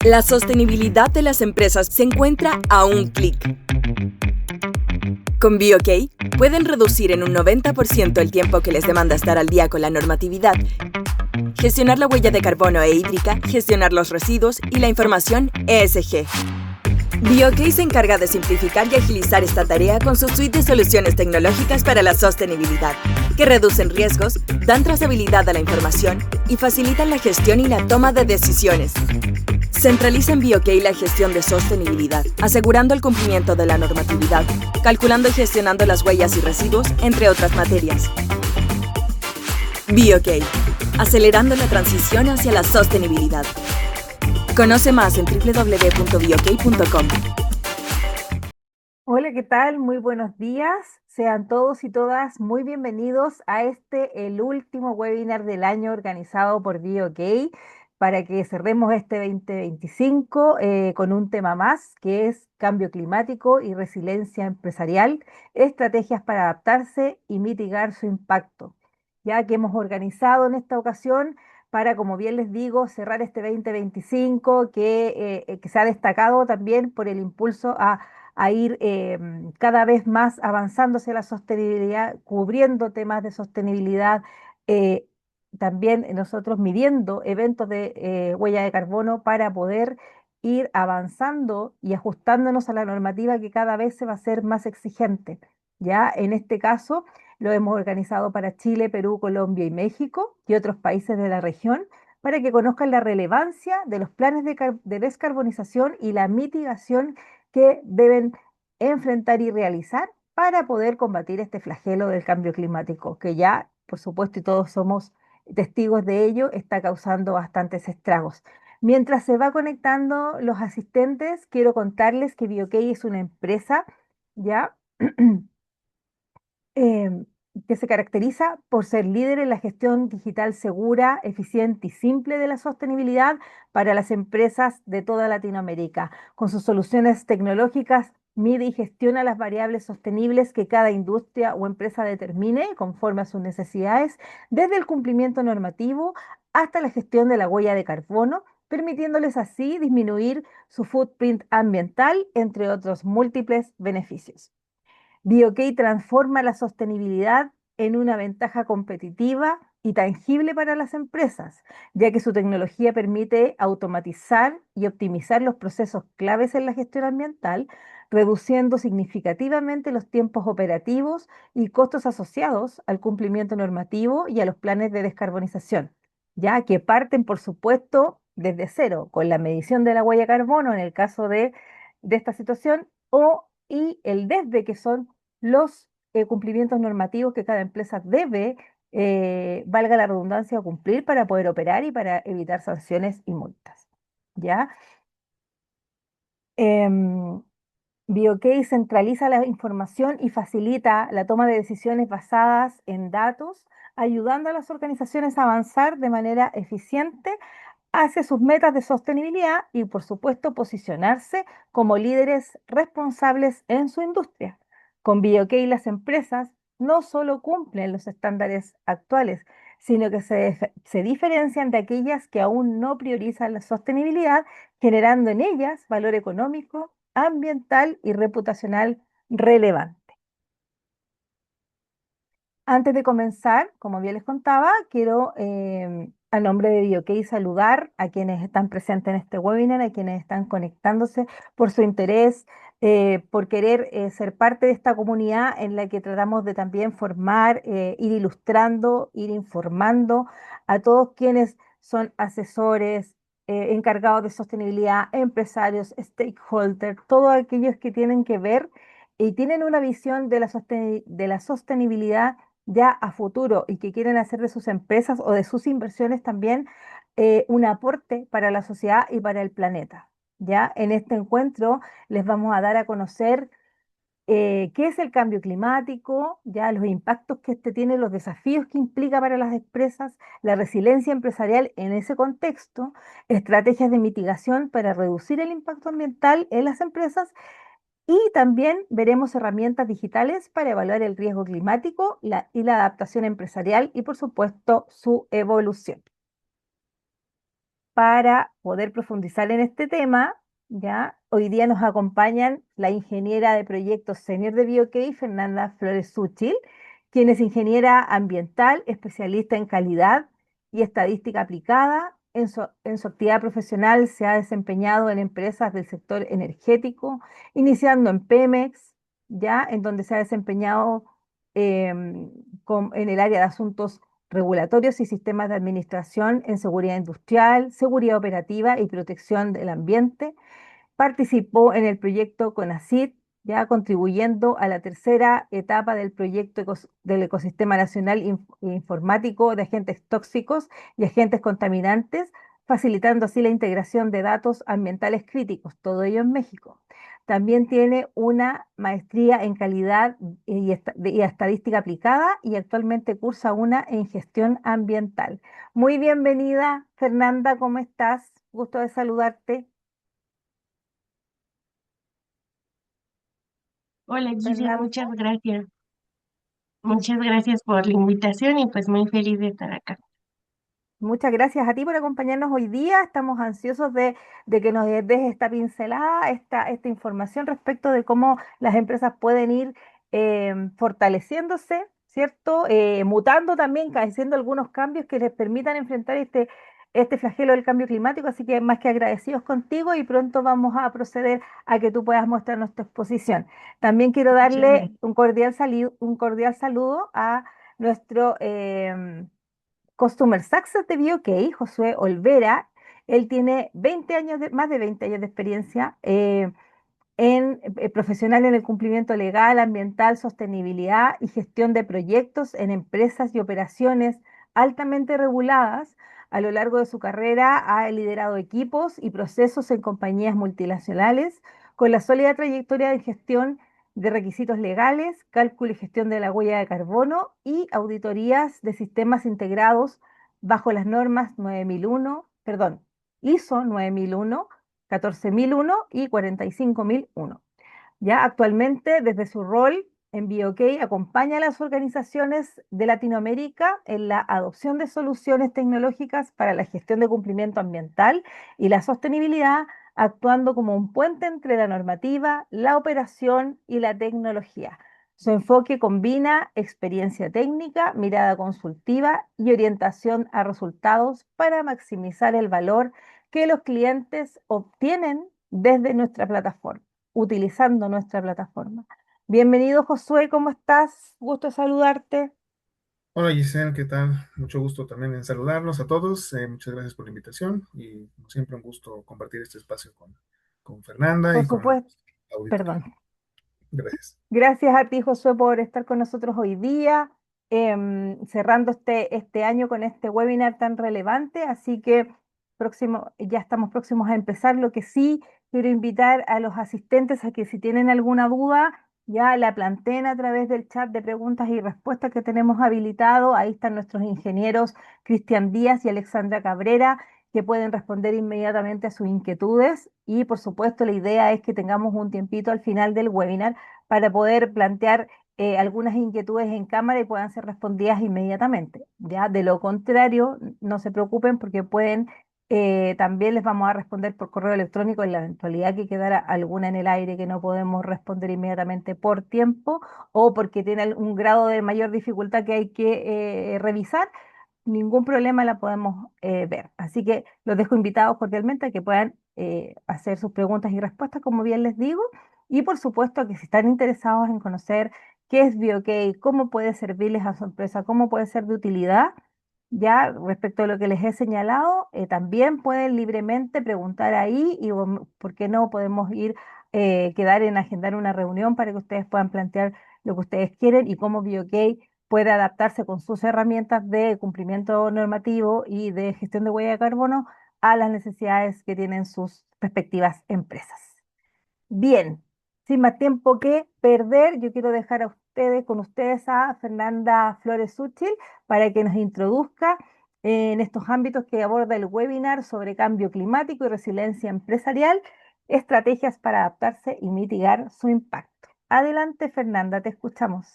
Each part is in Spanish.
La sostenibilidad de las empresas se encuentra a un clic. Con BeOK pueden reducir en un 90% el tiempo que les demanda estar al día con la normatividad, gestionar la huella de carbono e hídrica, gestionar los residuos y la información ESG. BeOK se encarga de simplificar y agilizar esta tarea con su suite de soluciones tecnológicas para la sostenibilidad, que reducen riesgos, dan trazabilidad a la información y facilitan la gestión y la toma de decisiones. Centraliza en BeOK la gestión de sostenibilidad, asegurando el cumplimiento de la normatividad, calculando y gestionando las huellas y residuos, entre otras materias. BeOK, acelerando la transición hacia la sostenibilidad. Conoce más en www.beok.com. Hola, ¿qué tal? Muy buenos días. Sean todos y todas muy bienvenidos a el último webinar del año organizado por BeOK para que cerremos este 2025 con un tema más que es cambio climático y resiliencia empresarial, estrategias para adaptarse y mitigar su impacto. Ya que hemos organizado en esta ocasión para, como bien les digo, cerrar este 2025 que se ha destacado también por el impulso a ir cada vez más avanzando hacia la sostenibilidad, cubriendo temas de sostenibilidad, eh, también nosotros midiendo eventos de huella de carbono para poder ir avanzando y ajustándonos a la normativa que cada vez se va a hacer más exigente. Ya en este caso lo hemos organizado para Chile, Perú, Colombia y México y otros países de la región para que conozcan la relevancia de los planes de descarbonización y la mitigación que deben enfrentar y realizar para poder combatir este flagelo del cambio climático, que ya, por supuesto, y todos somos testigos de ello, está causando bastantes estragos. Mientras se va conectando los asistentes, quiero contarles que BeOK es una empresa ya em, que se caracteriza por ser líder en la gestión digital segura, eficiente y simple de la sostenibilidad para las empresas de toda Latinoamérica. Con sus soluciones tecnológicas, mide y gestiona las variables sostenibles que cada industria o empresa determine conforme a sus necesidades, desde el cumplimiento normativo hasta la gestión de la huella de carbono, permitiéndoles así disminuir su footprint ambiental, entre otros múltiples beneficios. BeOK transforma la sostenibilidad en una ventaja competitiva y tangible para las empresas, ya que su tecnología permite automatizar y optimizar los procesos claves en la gestión ambiental, reduciendo significativamente los tiempos operativos y costos asociados al cumplimiento normativo y a los planes de descarbonización, ya que parten, por supuesto, desde cero, con la medición de la huella de carbono en el caso de esta situación, y el desde, que son los cumplimientos normativos que cada empresa debe, valga la redundancia, cumplir para poder operar y para evitar sanciones y multas. ¿Ya? Em, BeOK centraliza la información y facilita la toma de decisiones basadas en datos, ayudando a las organizaciones a avanzar de manera eficiente hacia sus metas de sostenibilidad y, por supuesto, posicionarse como líderes responsables en su industria. Con BeOK, las empresas no solo cumplen los estándares actuales, sino que se diferencian de aquellas que aún no priorizan la sostenibilidad, generando en ellas valor económico, ambiental y reputacional relevante. Antes de comenzar, como bien les contaba, quiero, a nombre de BeOK, saludar a quienes están presentes en este webinar, a quienes están conectándose por su interés, por querer ser parte de esta comunidad en la que tratamos de también formar, ir ilustrando, ir informando a todos quienes son asesores, encargados de sostenibilidad, empresarios, stakeholders, todos aquellos que tienen que ver y tienen una visión de de la sostenibilidad ya a futuro y que quieren hacer de sus empresas o de sus inversiones también un aporte para la sociedad y para el planeta. Ya en este encuentro les vamos a dar a conocer qué es el cambio climático, ya los impactos que este tiene, los desafíos que implica para las empresas, la resiliencia empresarial en ese contexto, estrategias de mitigación para reducir el impacto ambiental en las empresas, y también veremos herramientas digitales para evaluar el riesgo climático y la adaptación empresarial y, por supuesto, su evolución. para poder profundizar en este tema, ¿ya? Hoy día nos acompañan la ingeniera de proyectos senior de BioK, Fernanda Flores Súchil, quien es ingeniera ambiental, especialista en calidad y estadística aplicada. En su actividad profesional se ha desempeñado en empresas del sector energético, iniciando en Pemex, ya en donde se ha desempeñado en el área de asuntos regulatorios y sistemas de administración en seguridad industrial, seguridad operativa y protección del ambiente. Participó en el proyecto CONACYT, ya contribuyendo a la tercera etapa del proyecto del Ecosistema Nacional Informático de Agentes Tóxicos y Agentes Contaminantes, facilitando así la integración de datos ambientales críticos, todo ello en México. También tiene una maestría en calidad y estadística aplicada y actualmente cursa una en gestión ambiental. Muy bienvenida, Fernanda, ¿cómo estás? Gusto de saludarte. Hola Giselle, Fernanda. muchas gracias. Muchas gracias por la invitación y pues muy feliz de estar acá. Muchas gracias a ti por acompañarnos hoy día. Estamos ansiosos de que nos des esta pincelada, esta información respecto de cómo las empresas pueden ir fortaleciéndose, ¿cierto? Mutando también, haciendo algunos cambios que les permitan enfrentar este flagelo del cambio climático. Así que más que agradecidos contigo y pronto vamos a proceder a que tú puedas mostrarnos tu exposición. También quiero Muchas darle gracias. un cordial saludo a nuestro Customer Success de BioK, Josué Olvera. Él tiene 20 años más de 20 años de experiencia profesional en el cumplimiento legal, ambiental, sostenibilidad y gestión de proyectos en empresas y operaciones altamente reguladas. A lo largo de su carrera ha liderado equipos y procesos en compañías multinacionales con la sólida trayectoria de gestión de requisitos legales, cálculo y gestión de la huella de carbono y auditorías de sistemas integrados bajo las normas 9001, perdón, ISO 9001, 14001 y 45001. Ya actualmente, desde su rol en BioK, acompaña a las organizaciones de Latinoamérica en la adopción de soluciones tecnológicas para la gestión de cumplimiento ambiental y la sostenibilidad, actuando como un puente entre la normativa, la operación y la tecnología. Su enfoque combina experiencia técnica, mirada consultiva y orientación a resultados para maximizar el valor que los clientes obtienen desde nuestra plataforma, utilizando nuestra plataforma. Bienvenido, Josué, ¿cómo estás? Gusto saludarte. Hola Giselle, ¿qué tal? Mucho gusto también en saludarlos a todos. Muchas gracias por la invitación y como siempre un gusto compartir este espacio con Fernanda Por y con supuesto, el auditorio. perdón. Gracias. Gracias a ti, Josué, por estar con nosotros hoy día, cerrando este año con este webinar tan relevante. Así que ya estamos próximos a empezar. Lo que sí quiero invitar a los asistentes a que si tienen alguna duda, ya la planteen a través del chat de preguntas y respuestas que tenemos habilitado. Ahí están nuestros ingenieros Cristian Díaz y Alexandra Cabrera, que pueden responder inmediatamente a sus inquietudes. Y por supuesto, la idea es que tengamos un tiempito al final del webinar para poder plantear algunas inquietudes en cámara y puedan ser respondidas inmediatamente. Ya, de lo contrario, no se preocupen porque también les vamos a responder por correo electrónico en la eventualidad que quedara alguna en el aire que no podemos responder inmediatamente por tiempo o porque tiene un grado de mayor dificultad que hay que revisar. Ningún problema la podemos ver. Así que los dejo invitados cordialmente a que puedan hacer sus preguntas y respuestas, como bien les digo. Y por supuesto que si están interesados en conocer qué es BioK, cómo puede servirles a su empresa, cómo puede ser de utilidad, ya respecto a lo que les he señalado, también pueden libremente preguntar ahí y por qué no podemos quedar en agendar una reunión para que ustedes puedan plantear lo que ustedes quieren y cómo BioK puede adaptarse con sus herramientas de cumplimiento normativo y de gestión de huella de carbono a las necesidades que tienen sus respectivas empresas. Bien, sin más tiempo que perder, yo quiero dejar con ustedes a Fernanda Flores Súchil para que nos introduzca en estos ámbitos que aborda el webinar sobre cambio climático y resiliencia empresarial, estrategias para adaptarse y mitigar su impacto. Adelante, Fernanda, te escuchamos.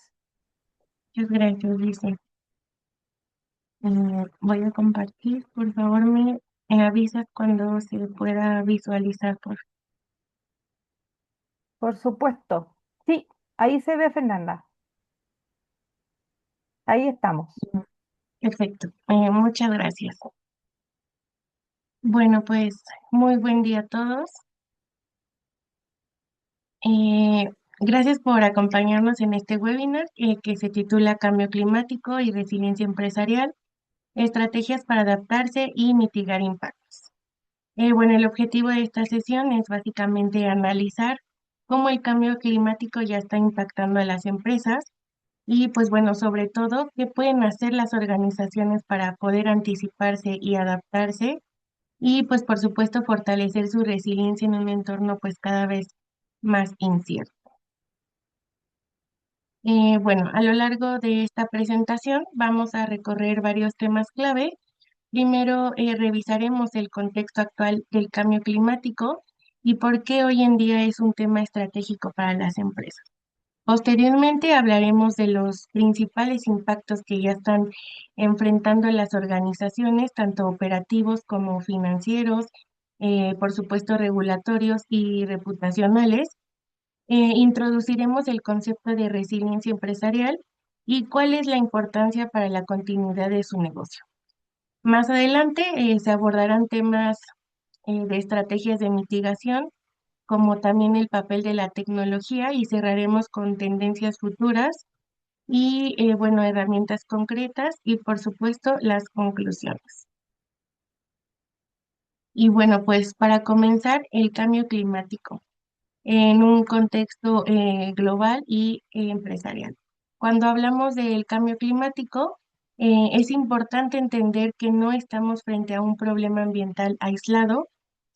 Muchas gracias, Giselle. Voy a compartir, por favor, me Me avisas cuando se pueda visualizar, Por supuesto. Sí, ahí se ve Fernanda. Ahí estamos. Perfecto. Muchas gracias. Bueno, pues muy buen día a todos. Eh, Gracias por acompañarnos en este webinar que se titula Cambio climático y resiliencia empresarial, estrategias para adaptarse y mitigar impactos. Bueno, el objetivo de esta sesión es básicamente analizar cómo el cambio climático ya está impactando a las empresas y pues bueno, sobre todo, qué pueden hacer las organizaciones para poder anticiparse y adaptarse y pues por supuesto fortalecer su resiliencia en un entorno pues cada vez más incierto. Bueno, a lo largo de esta presentación vamos a recorrer varios temas clave. Primero, revisaremos el contexto actual del cambio climático y por qué hoy en día es un tema estratégico para las empresas. Posteriormente hablaremos de los principales impactos que ya están enfrentando las organizaciones, tanto operativos como financieros, por supuesto regulatorios y reputacionales. Introduciremos el concepto de resiliencia empresarial y cuál es la importancia para la continuidad de su negocio. Más adelante se abordarán temas de estrategias de mitigación, como también el papel de la tecnología y cerraremos con tendencias futuras y, bueno, herramientas concretas y, por supuesto, las conclusiones. Y bueno, pues para comenzar, el cambio climático en un contexto global y empresarial. Cuando hablamos del cambio climático, es importante entender que no estamos frente a un problema ambiental aislado,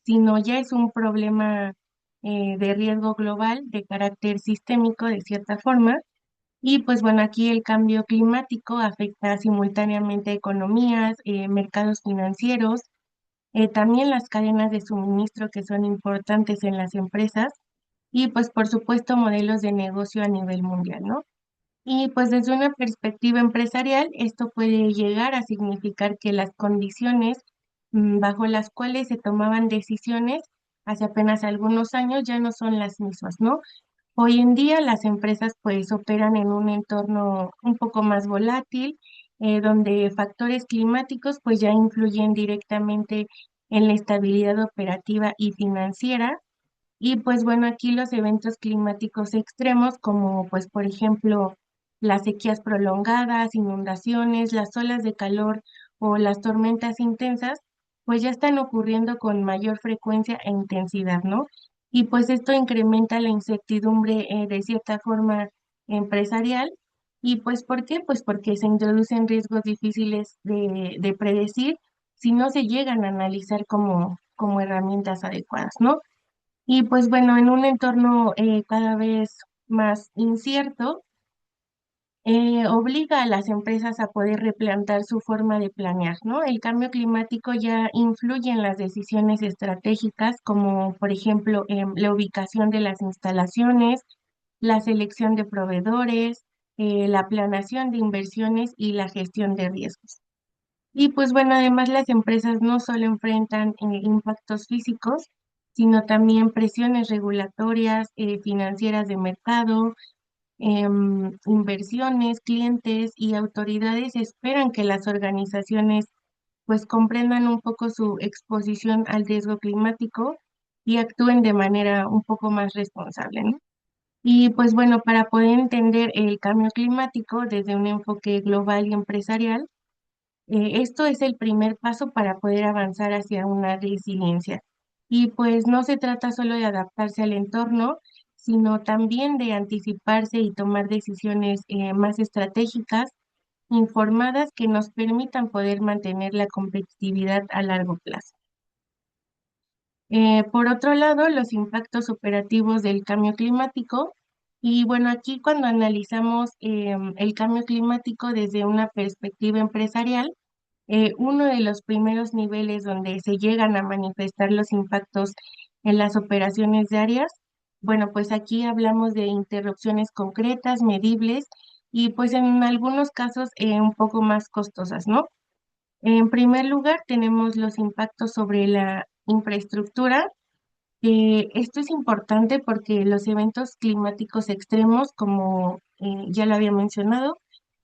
sino ya es un problema de riesgo global de carácter sistémico de cierta forma. Y pues bueno, aquí el cambio climático afecta simultáneamente a economías, mercados financieros, también las cadenas de suministro que son importantes en las empresas y pues por supuesto modelos de negocio a nivel mundial, ¿no? Y pues desde una perspectiva empresarial, esto puede llegar a significar que las condiciones bajo las cuales se tomaban decisiones hace apenas algunos años ya no son las mismas, ¿no? Hoy en día las empresas pues operan en un entorno un poco más volátil, donde factores climáticos pues ya influyen directamente en la estabilidad operativa y financiera y pues bueno, aquí los eventos climáticos extremos, como pues por ejemplo las sequías prolongadas, inundaciones, las olas de calor o las tormentas intensas, pues ya están ocurriendo con mayor frecuencia e intensidad, ¿no? Y pues esto incrementa la incertidumbre de cierta forma empresarial. ¿Y pues por qué? Pues porque se introducen riesgos difíciles de predecir si no se llegan a analizar como herramientas adecuadas, ¿no? Y pues bueno, en un entorno cada vez más incierto, obliga a las empresas a poder replantar su forma de planear, ¿no? El cambio climático ya influye en las decisiones estratégicas, como por ejemplo la ubicación de las instalaciones, la selección de proveedores, la planeación de inversiones y la gestión de riesgos. Y pues bueno, además las empresas no solo enfrentan impactos físicos, sino también presiones regulatorias, financieras de mercado, inversiones, clientes y autoridades esperan que las organizaciones pues comprendan un poco su exposición al riesgo climático y actúen de manera un poco más responsable, ¿no? Y pues bueno, para poder entender el cambio climático desde un enfoque global y empresarial, esto es el primer paso para poder avanzar hacia una resiliencia. Y pues no se trata solo de adaptarse al entorno, sino también de anticiparse y tomar decisiones más estratégicas, informadas que nos permitan poder mantener la competitividad a largo plazo. Por otro lado, los impactos operativos del cambio climático. Y bueno, aquí cuando analizamos el cambio climático desde una perspectiva empresarial, uno de los primeros niveles donde se llegan a manifestar los impactos en las operaciones diarias, bueno, pues aquí hablamos de interrupciones concretas, medibles y pues en algunos casos un poco más costosas, ¿no? En primer lugar, tenemos los impactos sobre la infraestructura. Esto es importante porque los eventos climáticos extremos, como ya lo había mencionado,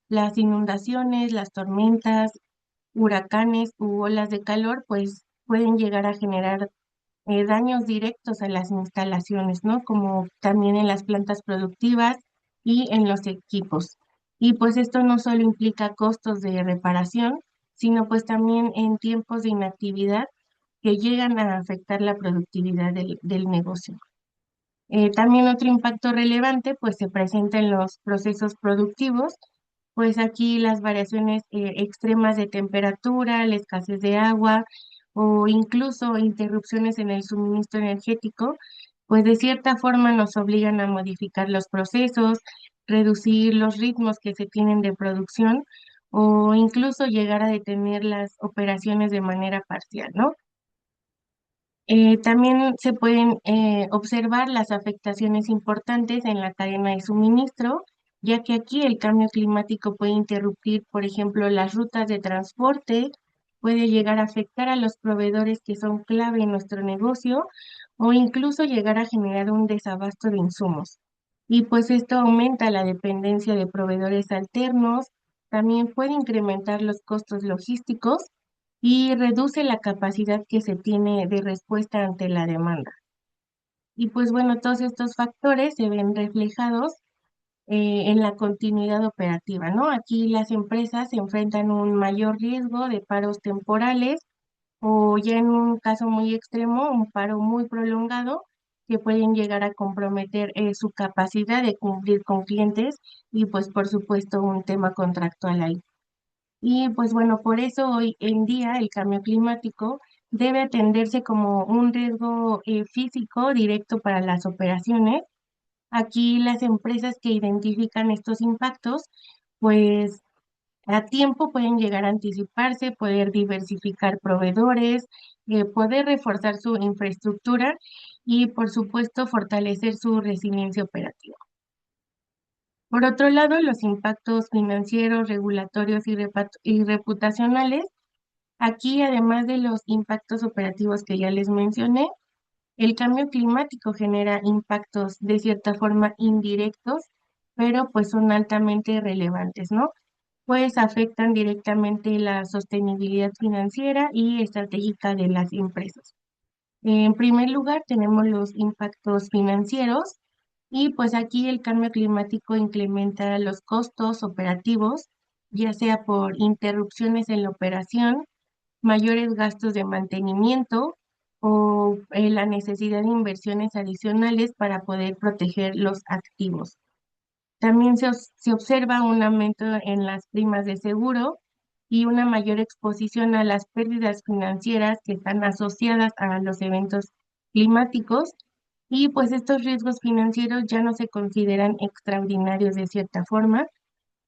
las inundaciones, las tormentas, huracanes u olas de calor, pues pueden llegar a generar daños directos a las instalaciones, ¿no? Como también en las plantas productivas y en los equipos. Y pues esto no solo implica costos de reparación, sino pues también en tiempos de inactividad que llegan a afectar la productividad del negocio. También otro impacto relevante pues se presenta en los procesos productivos, pues aquí las variaciones extremas de temperatura, la escasez de agua o incluso interrupciones en el suministro energético, pues de cierta forma nos obligan a modificar los procesos, reducir los ritmos que se tienen de producción o incluso llegar a detener las operaciones de manera parcial, ¿no? También se pueden observar las afectaciones importantes en la cadena de suministro, ya que aquí el cambio climático puede interrumpir, por ejemplo, las rutas de transporte, puede llegar a afectar a los proveedores que son clave en nuestro negocio o incluso llegar a generar un desabasto de insumos. Y pues esto aumenta la dependencia de proveedores alternos, también puede incrementar los costos logísticos y reduce la capacidad que se tiene de respuesta ante la demanda. Y pues bueno, todos estos factores se ven reflejados en la continuidad operativa, ¿no? Aquí las empresas se enfrentan un mayor riesgo de paros temporales o ya en un caso muy extremo, un paro muy prolongado que pueden llegar a comprometer su capacidad de cumplir con clientes y pues por supuesto un tema contractual ahí. Y pues bueno, por eso hoy en día el cambio climático debe atenderse como un riesgo físico directo para las operaciones. Aquí las empresas que identifican estos impactos, pues a tiempo pueden llegar a anticiparse, poder diversificar proveedores, poder reforzar su infraestructura y por supuesto fortalecer su resiliencia operativa. Por otro lado, los impactos financieros, regulatorios y reputacionales. Aquí, además de los impactos operativos que ya les mencioné, el cambio climático genera impactos de cierta forma indirectos, pero pues son altamente relevantes, ¿no? Pues afectan directamente la sostenibilidad financiera y estratégica de las empresas. En primer lugar, tenemos los impactos financieros y pues aquí el cambio climático incrementa los costos operativos, ya sea por interrupciones en la operación, mayores gastos de mantenimiento o la necesidad de inversiones adicionales para poder proteger los activos. También se observa un aumento en las primas de seguro y una mayor exposición a las pérdidas financieras que están asociadas a los eventos climáticos y pues estos riesgos financieros ya no se consideran extraordinarios de cierta forma,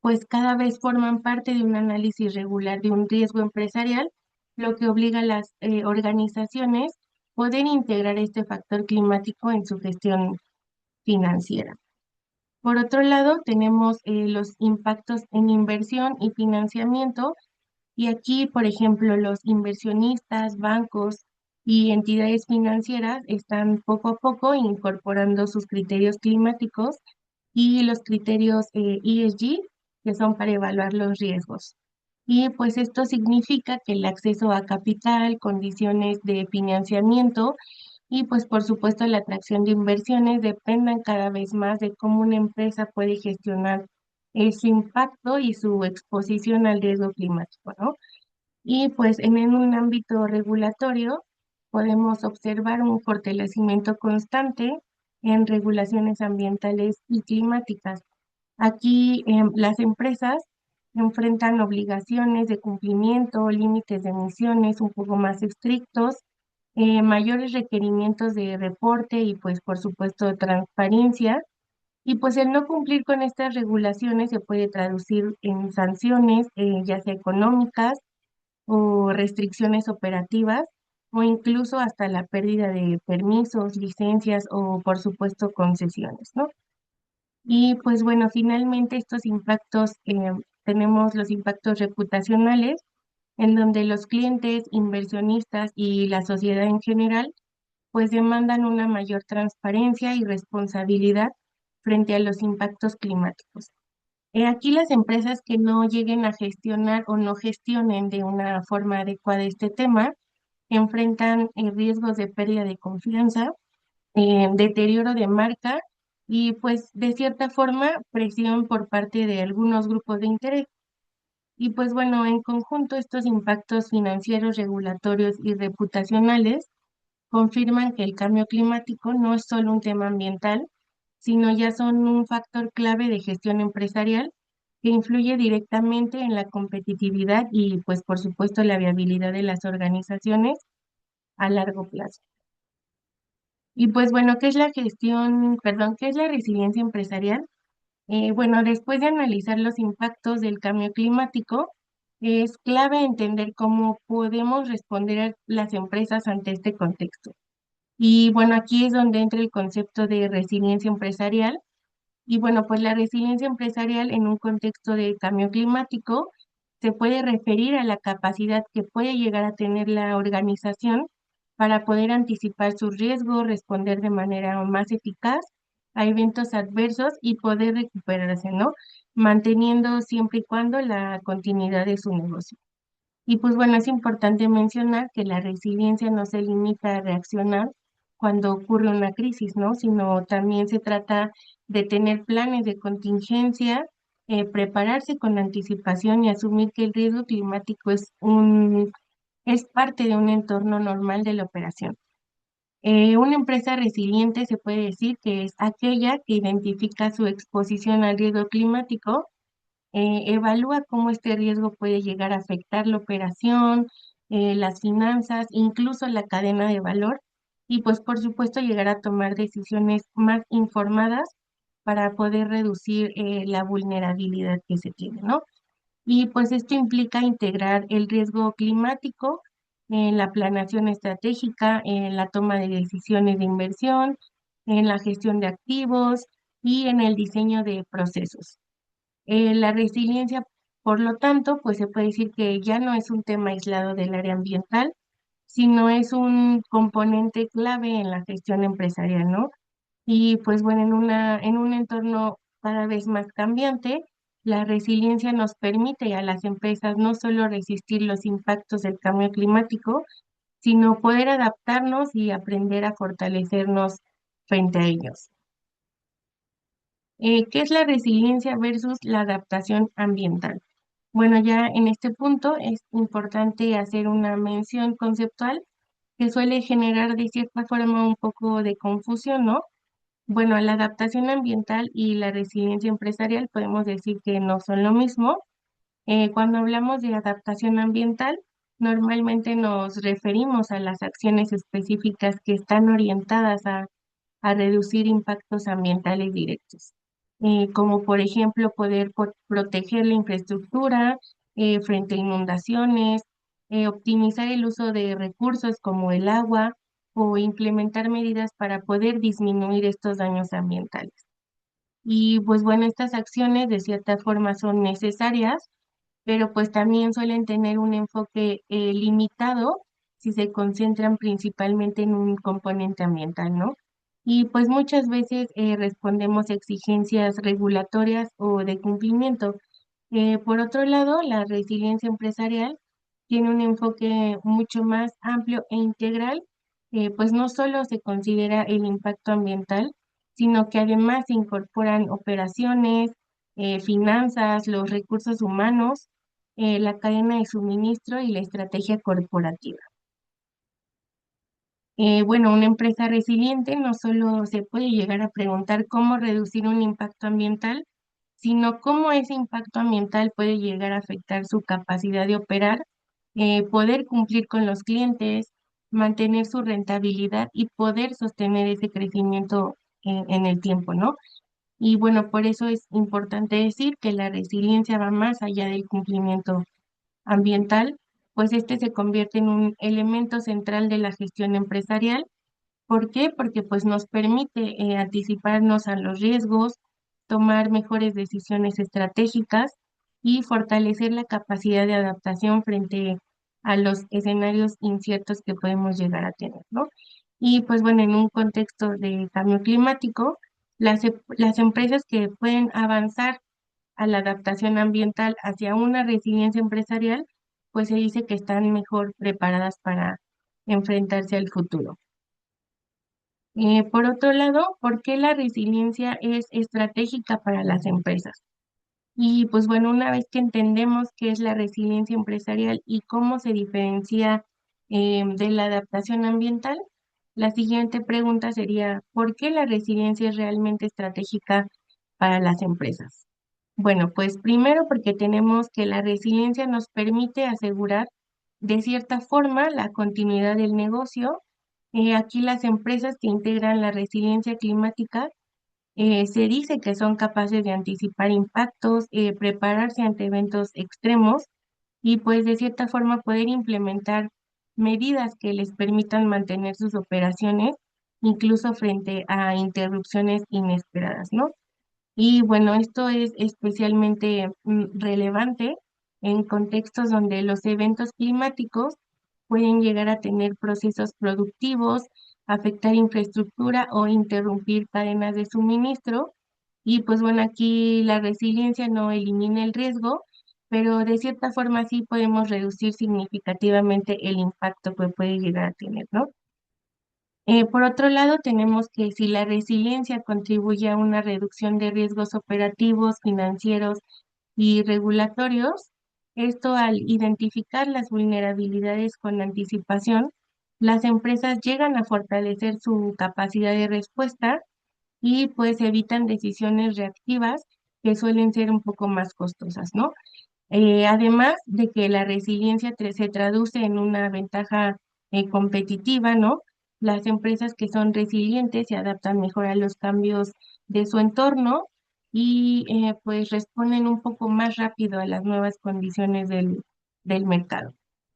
pues cada vez forman parte de un análisis regular de un riesgo empresarial, lo que obliga a las organizaciones poder integrar este factor climático en su gestión financiera. Por otro lado, tenemos los impactos en inversión y financiamiento, y aquí, por ejemplo, los inversionistas, bancos y entidades financieras están poco a poco incorporando sus criterios climáticos y los criterios ESG, que son para evaluar los riesgos. Y pues esto significa que el acceso a capital, condiciones de financiamiento y pues por supuesto la atracción de inversiones dependan cada vez más de cómo una empresa puede gestionar su impacto y su exposición al riesgo climático, ¿no? Y pues en un ámbito regulatorio podemos observar un fortalecimiento constante en regulaciones ambientales y climáticas. Aquí las empresas enfrentan obligaciones de cumplimiento, límites de emisiones un poco más estrictos, mayores requerimientos de reporte y pues por supuesto transparencia. Y pues el no cumplir con estas regulaciones se puede traducir en sanciones, ya sea económicas o restricciones operativas o incluso hasta la pérdida de permisos, licencias o por supuesto concesiones, ¿no? Y pues bueno, finalmente estos impactos, tenemos los impactos reputacionales, en donde los clientes, inversionistas y la sociedad en general pues demandan una mayor transparencia y responsabilidad frente a los impactos climáticos. Aquí las empresas que no lleguen a gestionar o no gestionen de una forma adecuada este tema enfrentan riesgos de pérdida de confianza, deterioro de marca y pues de cierta forma presión por parte de algunos grupos de interés. Y pues bueno, en conjunto estos impactos financieros, regulatorios y reputacionales confirman que el cambio climático no es solo un tema ambiental, sino ya son un factor clave de gestión empresarial que influye directamente en la competitividad y pues por supuesto la viabilidad de las organizaciones a largo plazo. Y pues bueno, ¿qué es la gestión, perdón, qué es la resiliencia empresarial? Bueno, después de analizar los impactos del cambio climático, es clave entender cómo podemos responder a las empresas ante este contexto. Y bueno, aquí es donde entra el concepto de resiliencia empresarial. Y bueno, pues la resiliencia empresarial en un contexto de cambio climático se puede referir a la capacidad que puede llegar a tener la organización para poder anticipar sus riesgos, responder de manera más eficaz a eventos adversos y poder recuperarse, ¿no? Manteniendo siempre y cuando la continuidad de su negocio. Y pues bueno, es importante mencionar que la resiliencia no se limita a reaccionar cuando ocurre una crisis, ¿no? Sino también se trata de tener planes de contingencia, prepararse con anticipación y asumir que el riesgo climático es parte de un entorno normal de la operación. Una empresa resiliente se puede decir que es aquella que identifica su exposición al riesgo climático, evalúa cómo este riesgo puede llegar a afectar la operación, las finanzas, incluso la cadena de valor, y pues por supuesto llegar a tomar decisiones más informadas para poder reducir la vulnerabilidad que se tiene, ¿no? Y pues esto implica integrar el riesgo climático en la planeación estratégica, en la toma de decisiones de inversión, en la gestión de activos y en el diseño de procesos. La resiliencia, por lo tanto, pues se puede decir que ya no es un tema aislado del área ambiental, sino es un componente clave en la gestión empresarial, ¿no? Y pues bueno, en un entorno cada vez más cambiante, la resiliencia nos permite a las empresas no solo resistir los impactos del cambio climático, sino poder adaptarnos y aprender a fortalecernos frente a ellos. ¿Qué es la resiliencia versus la adaptación ambiental? Bueno, ya en este punto es importante hacer una mención conceptual que suele generar de cierta forma un poco de confusión, ¿no? Bueno, la adaptación ambiental y la resiliencia empresarial podemos decir que no son lo mismo. Cuando hablamos de adaptación ambiental, normalmente nos referimos a las acciones específicas que están orientadas a reducir impactos ambientales directos, como por ejemplo poder proteger la infraestructura frente a inundaciones, optimizar el uso de recursos como el agua o implementar medidas para poder disminuir estos daños ambientales. Y pues bueno, estas acciones de cierta forma son necesarias, pero pues también suelen tener un enfoque limitado si se concentran principalmente en un componente ambiental, ¿no? Y pues muchas veces respondemos a exigencias regulatorias o de cumplimiento. Por otro lado, la resiliencia empresarial tiene un enfoque mucho más amplio e integral, pues no solo se considera el impacto ambiental, sino que además se incorporan operaciones, finanzas, los recursos humanos, la cadena de suministro y la estrategia corporativa. Bueno, una empresa resiliente no solo se puede llegar a preguntar cómo reducir un impacto ambiental, sino cómo ese impacto ambiental puede llegar a afectar su capacidad de operar, poder cumplir con los clientes, mantener su rentabilidad y poder sostener ese crecimiento en el tiempo, ¿no? Y bueno, por eso es importante decir que la resiliencia va más allá del cumplimiento ambiental, pues este se convierte en un elemento central de la gestión empresarial. ¿Por qué? Porque pues nos permite anticiparnos a los riesgos, tomar mejores decisiones estratégicas y fortalecer la capacidad de adaptación frente a los escenarios inciertos que podemos llegar a tener, ¿no? Y pues bueno, en un contexto de cambio climático, las empresas que pueden avanzar a la adaptación ambiental hacia una resiliencia empresarial, pues se dice que están mejor preparadas para enfrentarse al futuro. Por otro lado, ¿por qué la resiliencia es estratégica para las empresas? Y pues bueno, una vez que entendemos qué es la resiliencia empresarial y cómo se diferencia de la adaptación ambiental, la siguiente pregunta sería, ¿por qué la resiliencia es realmente estratégica para las empresas? Bueno, pues primero porque tenemos que la resiliencia nos permite asegurar de cierta forma la continuidad del negocio. Aquí las empresas que integran la resiliencia climática se dice que son capaces de anticipar impactos, prepararse ante eventos extremos y pues de cierta forma poder implementar medidas que les permitan mantener sus operaciones incluso frente a interrupciones inesperadas, ¿no? Y bueno, esto es especialmente relevante en contextos donde los eventos climáticos pueden llegar a tener procesos productivos, afectar infraestructura o interrumpir cadenas de suministro. Y pues bueno, aquí la resiliencia no elimina el riesgo, pero de cierta forma sí podemos reducir significativamente el impacto que puede llegar a tener, ¿no? Por otro lado, tenemos que si la resiliencia contribuye a una reducción de riesgos operativos, financieros y regulatorios, esto al identificar las vulnerabilidades con anticipación, las empresas llegan a fortalecer su capacidad de respuesta y pues evitan decisiones reactivas que suelen ser un poco más costosas, ¿no? Además de que la resiliencia se traduce en una ventaja competitiva, ¿no? Las empresas que son resilientes se adaptan mejor a los cambios de su entorno y pues responden un poco más rápido a las nuevas condiciones del mercado.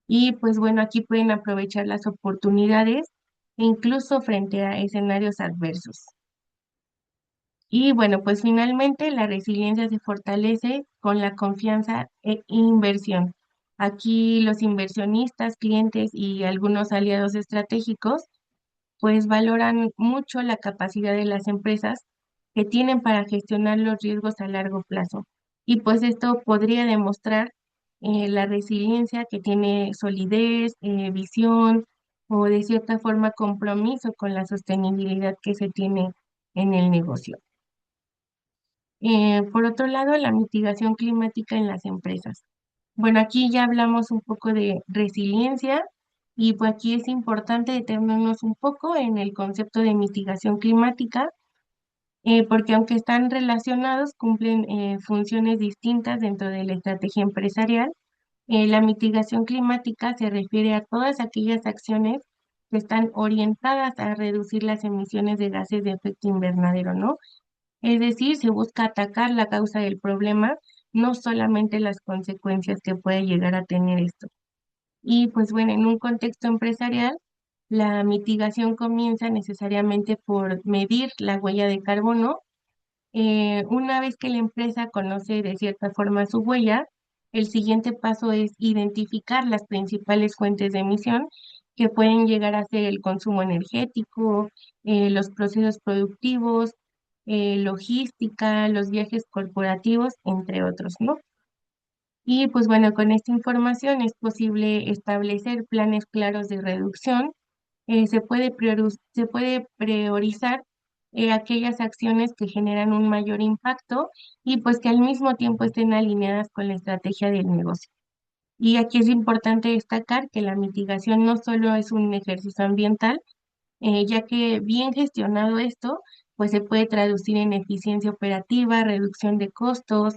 Y pues bueno, aquí pueden aprovechar las oportunidades incluso frente a escenarios adversos. Y bueno, pues finalmente la resiliencia se fortalece con la confianza e inversión. Aquí los inversionistas, clientes y algunos aliados estratégicos pues valoran mucho la capacidad de las empresas que tienen para gestionar los riesgos a largo plazo. Y pues esto podría demostrar la resiliencia que tiene solidez, visión o de cierta forma compromiso con la sostenibilidad que se tiene en el negocio. Por otro lado, la mitigación climática en las empresas. Bueno, aquí ya hablamos un poco de resiliencia y pues aquí es importante detenernos un poco en el concepto de mitigación climática, porque aunque están relacionados, cumplen funciones distintas dentro de la estrategia empresarial. La mitigación climática se refiere a todas aquellas acciones que están orientadas a reducir las emisiones de gases de efecto invernadero, ¿no? Es decir, se busca atacar la causa del problema, no solamente las consecuencias que puede llegar a tener esto. Y pues bueno, en un contexto empresarial, la mitigación comienza necesariamente por medir la huella de carbono. Una vez que la empresa conoce de cierta forma su huella, el siguiente paso es identificar las principales fuentes de emisión que pueden llegar a ser el consumo energético, los procesos productivos, logística, los viajes corporativos, entre otros, ¿no? Y pues bueno, con esta información es posible establecer planes claros de reducción. Se puede priorizar aquellas acciones que generan un mayor impacto y pues que al mismo tiempo estén alineadas con la estrategia del negocio. Y aquí es importante destacar que la mitigación no solo es un ejercicio ambiental, ya que bien gestionado esto, pues se puede traducir en eficiencia operativa, reducción de costos,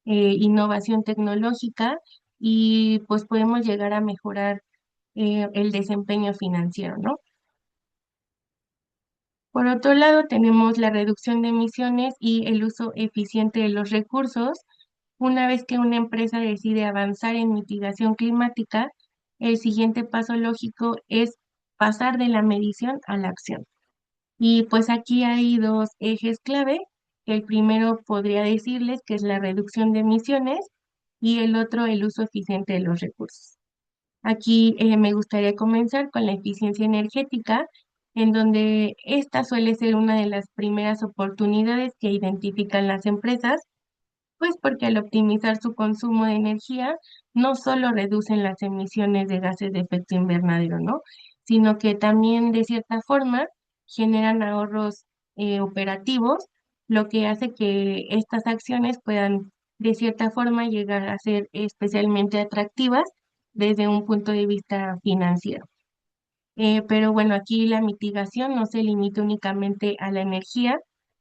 innovación tecnológica y pues podemos llegar a mejorar el desempeño financiero, ¿no? Por otro lado, tenemos la reducción de emisiones y el uso eficiente de los recursos. Una vez que una empresa decide avanzar en mitigación climática, el siguiente paso lógico es pasar de la medición a la acción. Y pues aquí hay dos ejes clave. El primero podría decirles que es la reducción de emisiones y el otro el uso eficiente de los recursos. Aquí me gustaría comenzar con la eficiencia energética, en donde esta suele ser una de las primeras oportunidades que identifican las empresas, pues porque al optimizar su consumo de energía, no solo reducen las emisiones de gases de efecto invernadero, ¿no? Sino que también de cierta forma generan ahorros operativos, lo que hace que estas acciones puedan de cierta forma llegar a ser especialmente atractivas desde un punto de vista financiero. Pero bueno, aquí la mitigación no se limita únicamente a la energía,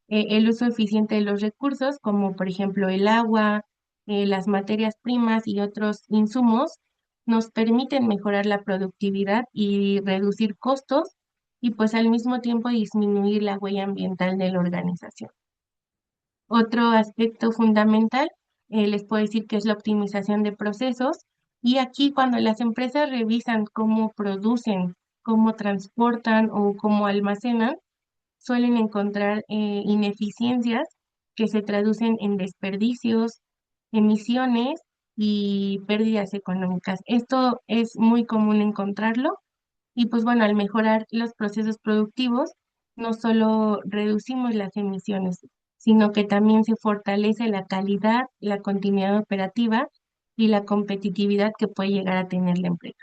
el uso eficiente de los recursos, como por ejemplo el agua, las materias primas y otros insumos, nos permiten mejorar la productividad y reducir costos y pues al mismo tiempo disminuir la huella ambiental de la organización. Otro aspecto fundamental, les puedo decir que es la optimización de procesos. Y aquí cuando las empresas revisan cómo producen, cómo transportan o cómo almacenan, suelen encontrar ineficiencias que se traducen en desperdicios, emisiones y pérdidas económicas. Esto es muy común encontrarlo y pues bueno, al mejorar los procesos productivos, no solo reducimos las emisiones, sino que también se fortalece la calidad, la continuidad operativa y la competitividad que puede llegar a tener la empresa.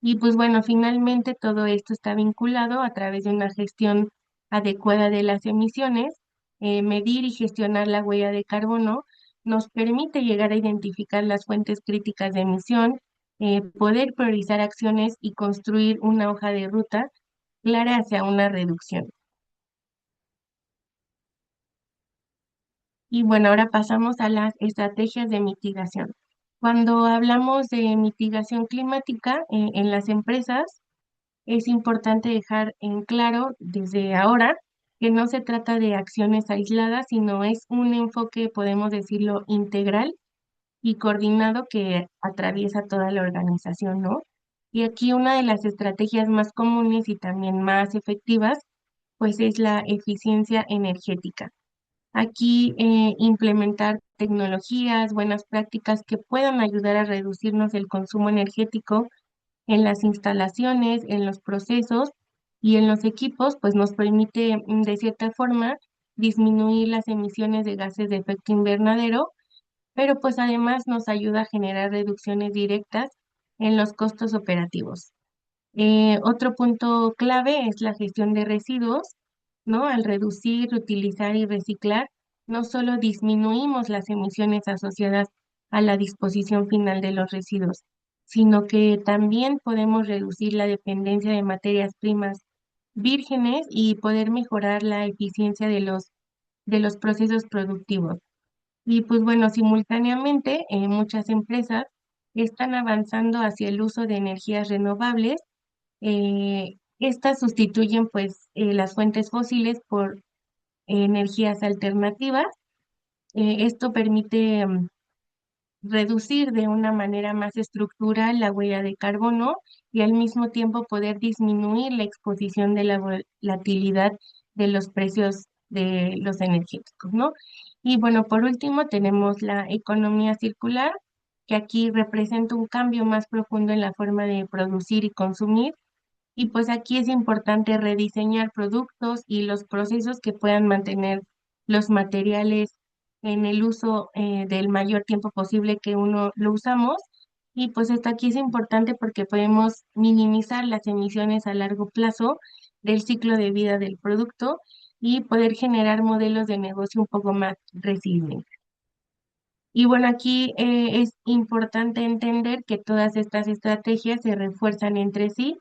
Y pues bueno, finalmente todo esto está vinculado a través de una gestión adecuada de las emisiones. Medir y gestionar la huella de carbono nos permite llegar a identificar las fuentes críticas de emisión, poder priorizar acciones y construir una hoja de ruta clara hacia una reducción. Y bueno, ahora pasamos a las estrategias de mitigación. Cuando hablamos de mitigación climática en las empresas, es importante dejar en claro desde ahora que no se trata de acciones aisladas, sino es un enfoque, podemos decirlo, integral y coordinado que atraviesa toda la organización, ¿no? Y aquí una de las estrategias más comunes y también más efectivas, pues es la eficiencia energética. Aquí implementar tecnologías, buenas prácticas que puedan ayudar a reducirnos el consumo energético en las instalaciones, en los procesos y en los equipos, pues nos permite de cierta forma disminuir las emisiones de gases de efecto invernadero, pero pues además nos ayuda a generar reducciones directas en los costos operativos. Otro punto clave es la gestión de residuos, ¿no? Al reducir, reutilizar y reciclar, no solo disminuimos las emisiones asociadas a la disposición final de los residuos, sino que también podemos reducir la dependencia de materias primas vírgenes y poder mejorar la eficiencia de los procesos productivos. Y pues bueno, simultáneamente, muchas empresas están avanzando hacia el uso de energías renovables. Estas sustituyen pues las fuentes fósiles por energías alternativas. Esto permite reducir de una manera más estructural la huella de carbono y al mismo tiempo poder disminuir la exposición de la volatilidad de los precios de los energéticos, ¿no? Y bueno, por último tenemos la economía circular, que aquí representa un cambio más profundo en la forma de producir y consumir. Y pues aquí es importante rediseñar productos y los procesos que puedan mantener los materiales en el uso del mayor tiempo posible que uno lo usamos. Y pues esto aquí es importante porque podemos minimizar las emisiones a largo plazo del ciclo de vida del producto y poder generar modelos de negocio un poco más resilientes. Y bueno, aquí es importante entender que todas estas estrategias se refuerzan entre sí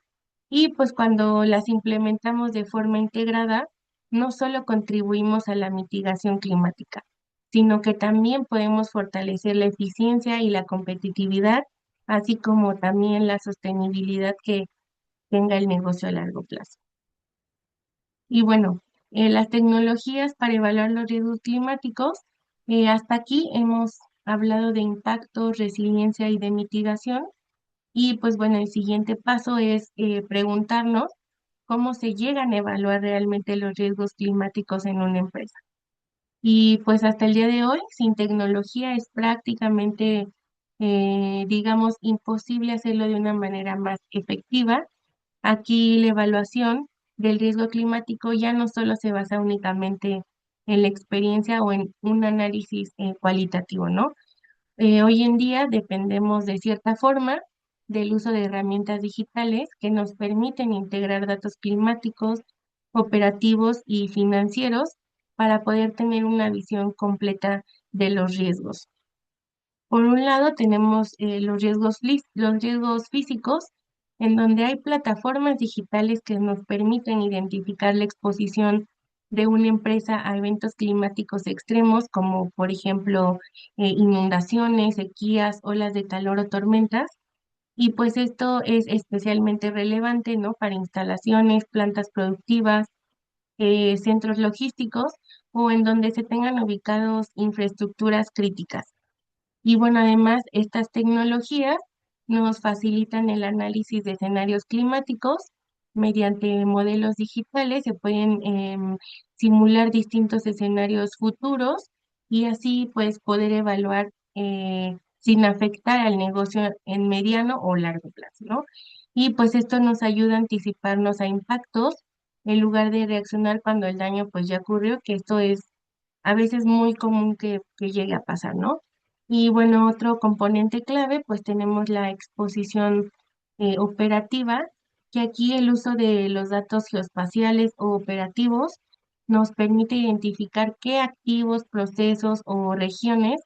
y pues cuando las implementamos de forma integrada, no solo contribuimos a la mitigación climática, sino que también podemos fortalecer la eficiencia y la competitividad, así como también la sostenibilidad que tenga el negocio a largo plazo. Y bueno, las tecnologías para evaluar los riesgos climáticos, hasta aquí hemos hablado de impacto, resiliencia y de mitigación. Y pues bueno, el siguiente paso es preguntarnos cómo se llegan a evaluar realmente los riesgos climáticos en una empresa. Y pues hasta el día de hoy, sin tecnología es prácticamente digamos, imposible hacerlo de una manera más efectiva. Aquí la evaluación del riesgo climático ya no solo se basa únicamente en la experiencia o en un análisis cualitativo, ¿no? Hoy en día dependemos de cierta forma del uso de herramientas digitales que nos permiten integrar datos climáticos, operativos y financieros para poder tener una visión completa de los riesgos. Por un lado, tenemos los riesgos físicos, en donde hay plataformas digitales que nos permiten identificar la exposición de una empresa a eventos climáticos extremos, como por ejemplo inundaciones, sequías, olas de calor o tormentas. Y pues esto es especialmente relevante, ¿no? Para instalaciones, plantas productivas, centros logísticos o en donde se tengan ubicados infraestructuras críticas. Y bueno, además, estas tecnologías nos facilitan el análisis de escenarios climáticos. Mediante modelos digitales se pueden simular distintos escenarios futuros y así pues poder evaluar sin afectar al negocio en mediano o largo plazo, ¿no? Y pues esto nos ayuda a anticiparnos a impactos en lugar de reaccionar cuando el daño pues ya ocurrió, que esto es a veces muy común que llegue a pasar, ¿no? Y bueno, otro componente clave, pues tenemos la exposición operativa, que aquí el uso de los datos geoespaciales o operativos nos permite identificar qué activos, procesos o regiones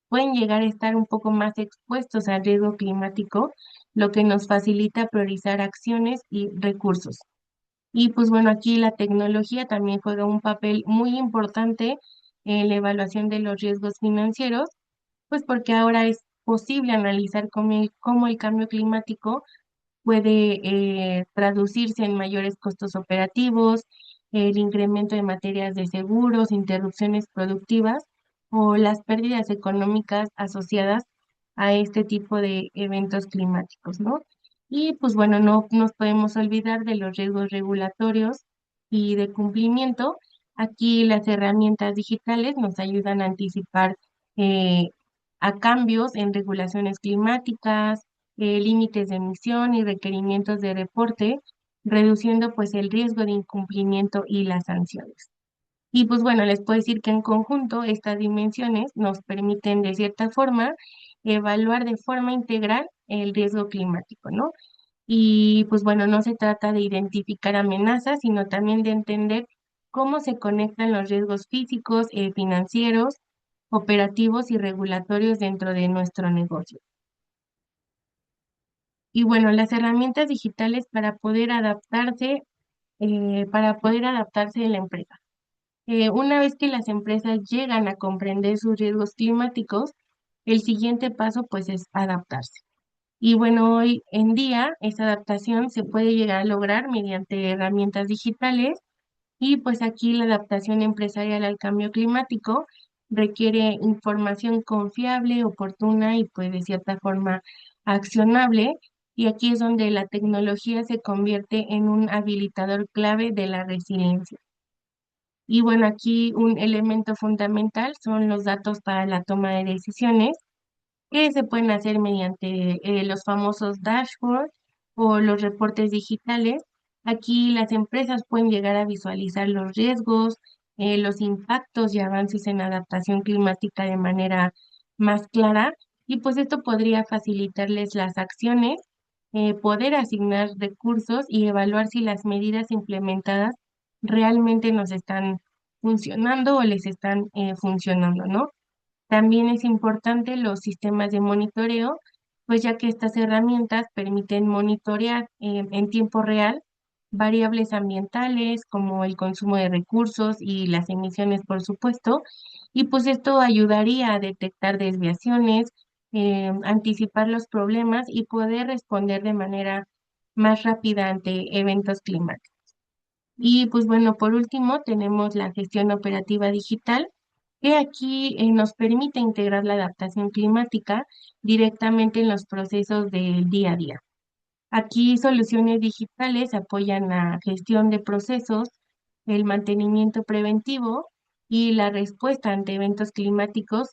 pueden llegar a estar un poco más expuestos al riesgo climático, lo que nos facilita priorizar acciones y recursos. Y pues bueno, aquí la tecnología también juega un papel muy importante en la evaluación de los riesgos financieros, pues porque ahora es posible analizar cómo el cambio climático puede traducirse en mayores costos operativos, el incremento de materias de seguros, interrupciones productivas o las pérdidas económicas asociadas a este tipo de eventos climáticos, ¿no? Y pues bueno, no nos podemos olvidar de los riesgos regulatorios y de cumplimiento. Aquí las herramientas digitales nos ayudan a anticipar eh, a cambios en regulaciones climáticas, límites de emisión y requerimientos de reporte, reduciendo pues el riesgo de incumplimiento y las sanciones. Y pues bueno, les puedo decir que en conjunto estas dimensiones nos permiten de cierta forma evaluar de forma integral el riesgo climático, ¿no? Y pues bueno, no se trata de identificar amenazas, sino también de entender cómo se conectan los riesgos físicos, financieros, operativos y regulatorios dentro de nuestro negocio. Y bueno, las herramientas digitales para poder adaptarse en la empresa. Una vez que las empresas llegan a comprender sus riesgos climáticos, el siguiente paso pues es adaptarse. Y bueno, hoy en día esa adaptación se puede llegar a lograr mediante herramientas digitales y pues aquí la adaptación empresarial al cambio climático requiere información confiable, oportuna y pues de cierta forma accionable. Y aquí es donde la tecnología se convierte en un habilitador clave de la resiliencia. Y bueno, aquí un elemento fundamental son los datos para la toma de decisiones que se pueden hacer mediante los famosos dashboards o los reportes digitales. Aquí las empresas pueden llegar a visualizar los riesgos, los impactos y avances en adaptación climática de manera más clara y pues esto podría facilitarles las acciones, poder asignar recursos y evaluar si las medidas implementadas realmente nos están funcionando o les están funcionando, ¿no? También es importante los sistemas de monitoreo, pues ya que estas herramientas permiten monitorear en tiempo real variables ambientales como el consumo de recursos y las emisiones, por supuesto, y pues esto ayudaría a detectar desviaciones, anticipar los problemas y poder responder de manera más rápida ante eventos climáticos. Y pues bueno, por último tenemos la gestión operativa digital, que aquí nos permite integrar la adaptación climática directamente en los procesos del día a día. Aquí soluciones digitales apoyan la gestión de procesos, el mantenimiento preventivo y la respuesta ante eventos climáticos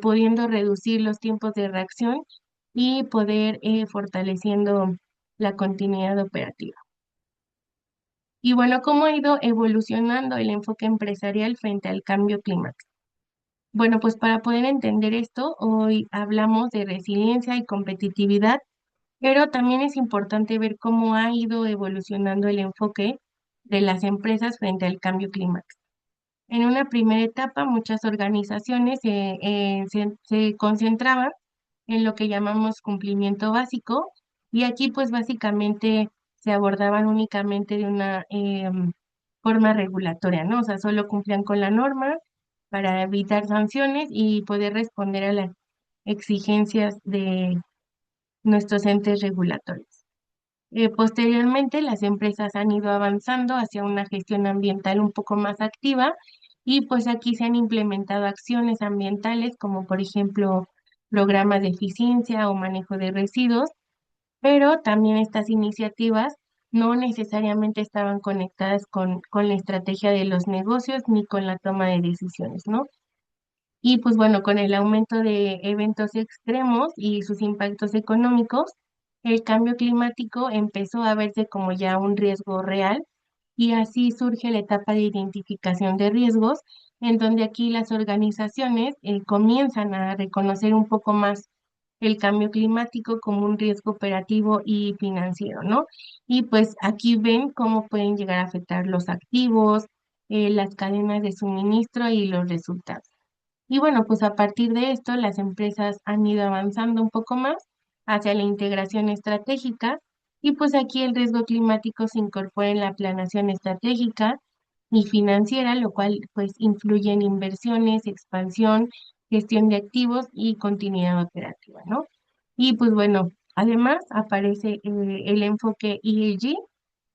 pudiendo reducir los tiempos de reacción y poder fortaleciendo la continuidad operativa. Y bueno, ¿cómo ha ido evolucionando el enfoque empresarial frente al cambio climático? Bueno, pues para poder entender esto, hoy hablamos de resiliencia y competitividad, pero también es importante ver cómo ha ido evolucionando el enfoque de las empresas frente al cambio climático. En una primera etapa, muchas organizaciones se concentraban en lo que llamamos cumplimiento básico, y aquí pues básicamente se abordaban únicamente de una forma regulatoria, ¿no? O sea, solo cumplían con la norma para evitar sanciones y poder responder a las exigencias de nuestros entes regulatorios. Posteriormente, las empresas han ido avanzando hacia una gestión ambiental un poco más activa, y pues aquí se han implementado acciones ambientales como por ejemplo programas de eficiencia o manejo de residuos, pero también estas iniciativas no necesariamente estaban conectadas con la estrategia de los negocios ni con la toma de decisiones, ¿no? Y pues bueno, con el aumento de eventos extremos y sus impactos económicos, el cambio climático empezó a verse como ya un riesgo real, y así surge la etapa de identificación de riesgos, en donde aquí las organizaciones comienzan a reconocer un poco más el cambio climático como un riesgo operativo y financiero, ¿no? Y pues aquí ven cómo pueden llegar a afectar los activos, las cadenas de suministro y los resultados. Y bueno, pues a partir de esto, las empresas han ido avanzando un poco más hacia la integración estratégica, y pues aquí el riesgo climático se incorpora en la planeación estratégica y financiera, lo cual pues influye en inversiones, expansión, gestión de activos y continuidad operativa, ¿no? Y pues bueno, además aparece el enfoque ESG,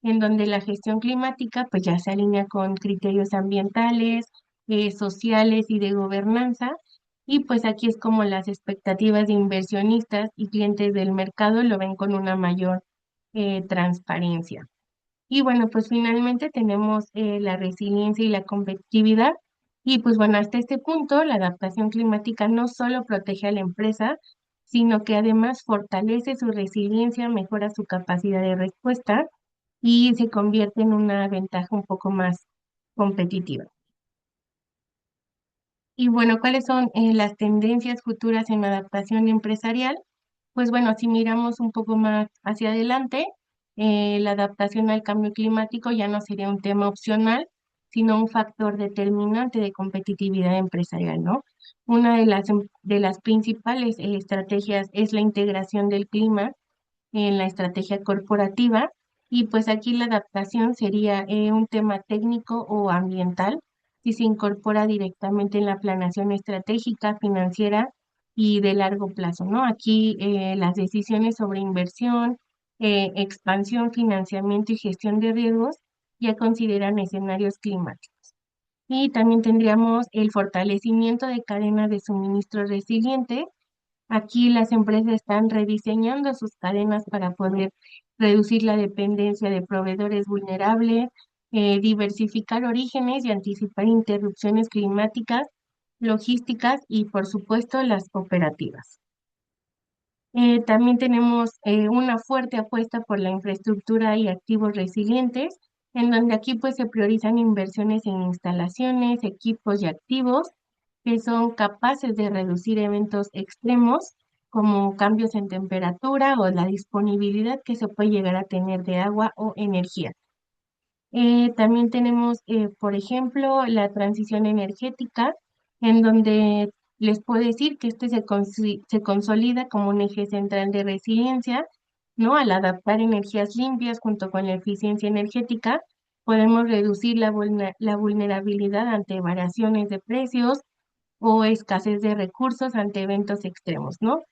en donde la gestión climática pues ya se alinea con criterios ambientales, sociales y de gobernanza, y pues aquí es como las expectativas de inversionistas y clientes del mercado lo ven con una mayor transparencia. Y bueno, pues finalmente tenemos la resiliencia y la competitividad. Y pues bueno, hasta este punto la adaptación climática no solo protege a la empresa, sino que además fortalece su resiliencia, mejora su capacidad de respuesta y se convierte en una ventaja un poco más competitiva. Y bueno, ¿cuáles son las tendencias futuras en la adaptación empresarial? Pues bueno, si miramos un poco más hacia adelante, la adaptación al cambio climático ya no sería un tema opcional, sino un factor determinante de competitividad empresarial, ¿no? Una de las principales estrategias es la integración del clima en la estrategia corporativa, y pues aquí la adaptación sería un tema técnico o ambiental si se incorpora directamente en la planeación estratégica, financiera y de largo plazo, ¿no? Aquí las decisiones sobre inversión, expansión, financiamiento y gestión de riesgos ya consideran escenarios climáticos. Y también tendríamos el fortalecimiento de cadenas de suministro resilientes. Aquí las empresas están rediseñando sus cadenas para poder reducir la dependencia de proveedores vulnerables, diversificar orígenes y anticipar interrupciones climáticas, logísticas y, por supuesto, las operativas. También tenemos una fuerte apuesta por la infraestructura y activos resilientes, en donde aquí pues se priorizan inversiones en instalaciones, equipos y activos que son capaces de reducir eventos extremos como cambios en temperatura o la disponibilidad que se puede llegar a tener de agua o energía. También tenemos, por ejemplo, la transición energética, en donde les puedo decir que este se consolida como un eje central de resiliencia, ¿no? Al adaptar energías limpias junto con la eficiencia energética, podemos reducir la vulnerabilidad ante variaciones de precios o escasez de recursos ante eventos extremos, ¿no?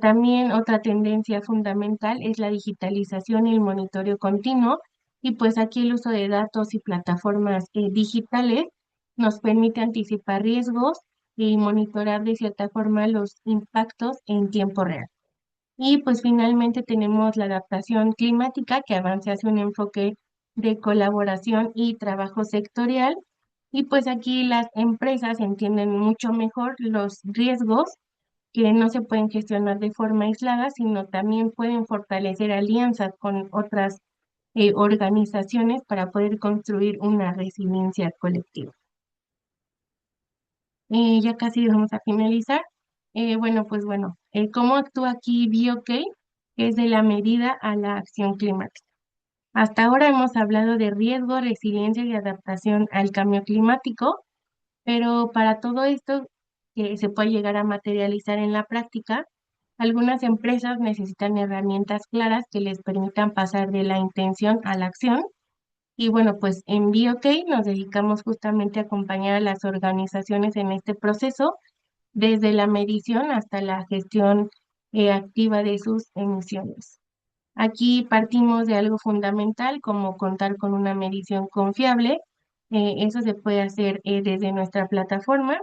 También otra tendencia fundamental es la digitalización y el monitoreo continuo, y pues aquí el uso de datos y plataformas digitales nos permite anticipar riesgos y monitorar de cierta forma los impactos en tiempo real. Y pues finalmente tenemos la adaptación climática, que avanza hacia un enfoque de colaboración y trabajo sectorial, Y pues aquí las empresas entienden mucho mejor los riesgos que no se pueden gestionar de forma aislada, sino también pueden fortalecer alianzas con otras organizaciones para poder construir una resiliencia colectiva. Ya casi vamos a finalizar. Bueno, pues bueno, ¿cómo actúa aquí BOK? Que es de la medida a la acción climática. Hasta ahora hemos hablado de riesgo, resiliencia y adaptación al cambio climático, pero para todo esto que se puede llegar a materializar en la práctica, algunas empresas necesitan herramientas claras que les permitan pasar de la intención a la acción. Y bueno, pues en BOK nos dedicamos justamente a acompañar a las organizaciones en este proceso, desde la medición hasta la gestión activa de sus emisiones. Aquí partimos de algo fundamental como contar con una medición confiable. Eso se puede hacer desde nuestra plataforma.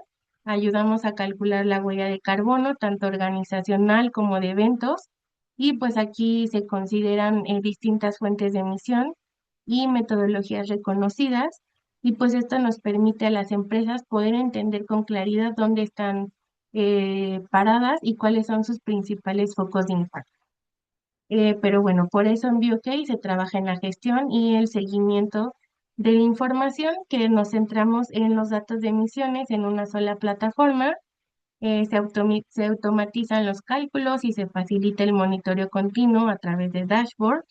Ayudamos a calcular la huella de carbono, tanto organizacional como de eventos. Y pues aquí se consideran distintas fuentes de emisión y metodologías reconocidas. Y pues esto nos permite a las empresas poder entender con claridad dónde están paradas y cuáles son sus principales focos de impacto. Pero bueno, por eso en BioK se trabaja en la gestión y el seguimiento de la información, que nos centramos en los datos de emisiones en una sola plataforma. Se automatizan los cálculos y se facilita el monitoreo continuo a través de dashboard.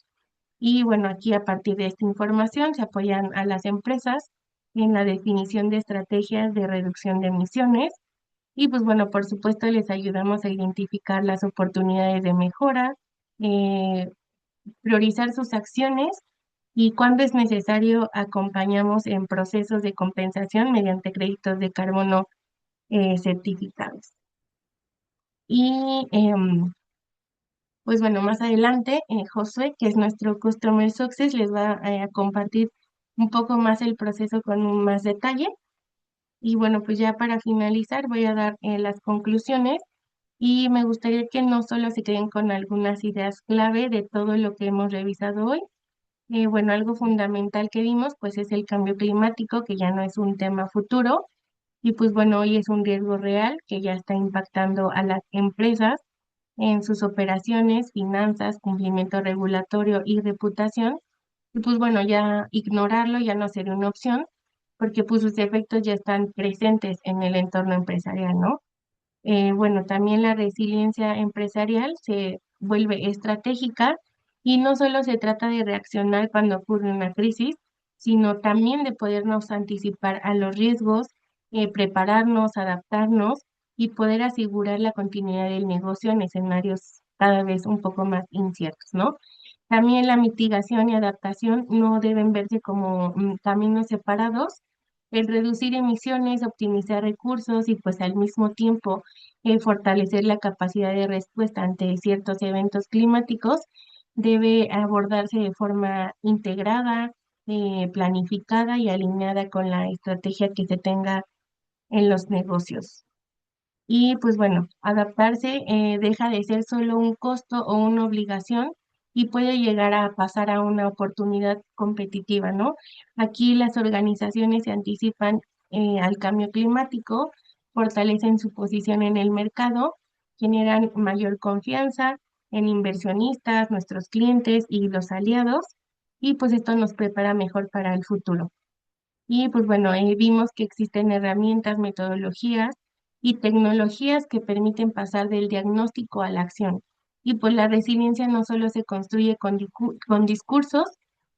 Y bueno, aquí a partir de esta información se apoyan a las empresas en la definición de estrategias de reducción de emisiones. Y pues bueno, por supuesto les ayudamos a identificar las oportunidades de mejora, eh, priorizar sus acciones y cuando es necesario acompañamos en procesos de compensación mediante créditos de carbono certificados. Y pues bueno, más adelante Josué, que es nuestro Customer Success, les va a compartir un poco más el proceso con más detalle. Y bueno, pues ya para finalizar voy a dar las conclusiones y me gustaría que no solo se queden con algunas ideas clave de todo lo que hemos revisado hoy. Bueno, algo fundamental que vimos pues es el cambio climático, que ya no es un tema futuro y pues bueno, hoy es un riesgo real que ya está impactando a las empresas en sus operaciones, finanzas, cumplimiento regulatorio y reputación. Y pues bueno, ya ignorarlo ya no sería una opción porque pues sus efectos ya están presentes en el entorno empresarial, ¿no? Bueno, también la resiliencia empresarial se vuelve estratégica y no solo se trata de reaccionar cuando ocurre una crisis, sino también de podernos anticipar a los riesgos, prepararnos, adaptarnos y poder asegurar la continuidad del negocio en escenarios cada vez un poco más inciertos, ¿no? También la mitigación y adaptación no deben verse como caminos separados. El reducir emisiones, optimizar recursos y pues al mismo tiempo fortalecer la capacidad de respuesta ante ciertos eventos climáticos debe abordarse de forma integrada, planificada y alineada con la estrategia que se tenga en los negocios. Y pues bueno, adaptarse deja de ser solo un costo o una obligación y puede llegar a pasar a una oportunidad competitiva, ¿no? Aquí las organizaciones se anticipan al cambio climático, fortalecen su posición en el mercado, generan mayor confianza en inversionistas, nuestros clientes y los aliados, y pues esto nos prepara mejor para el futuro. Y pues bueno, vimos que existen herramientas, metodologías y tecnologías que permiten pasar del diagnóstico a la acción. Y pues la resiliencia no solo se construye con discursos,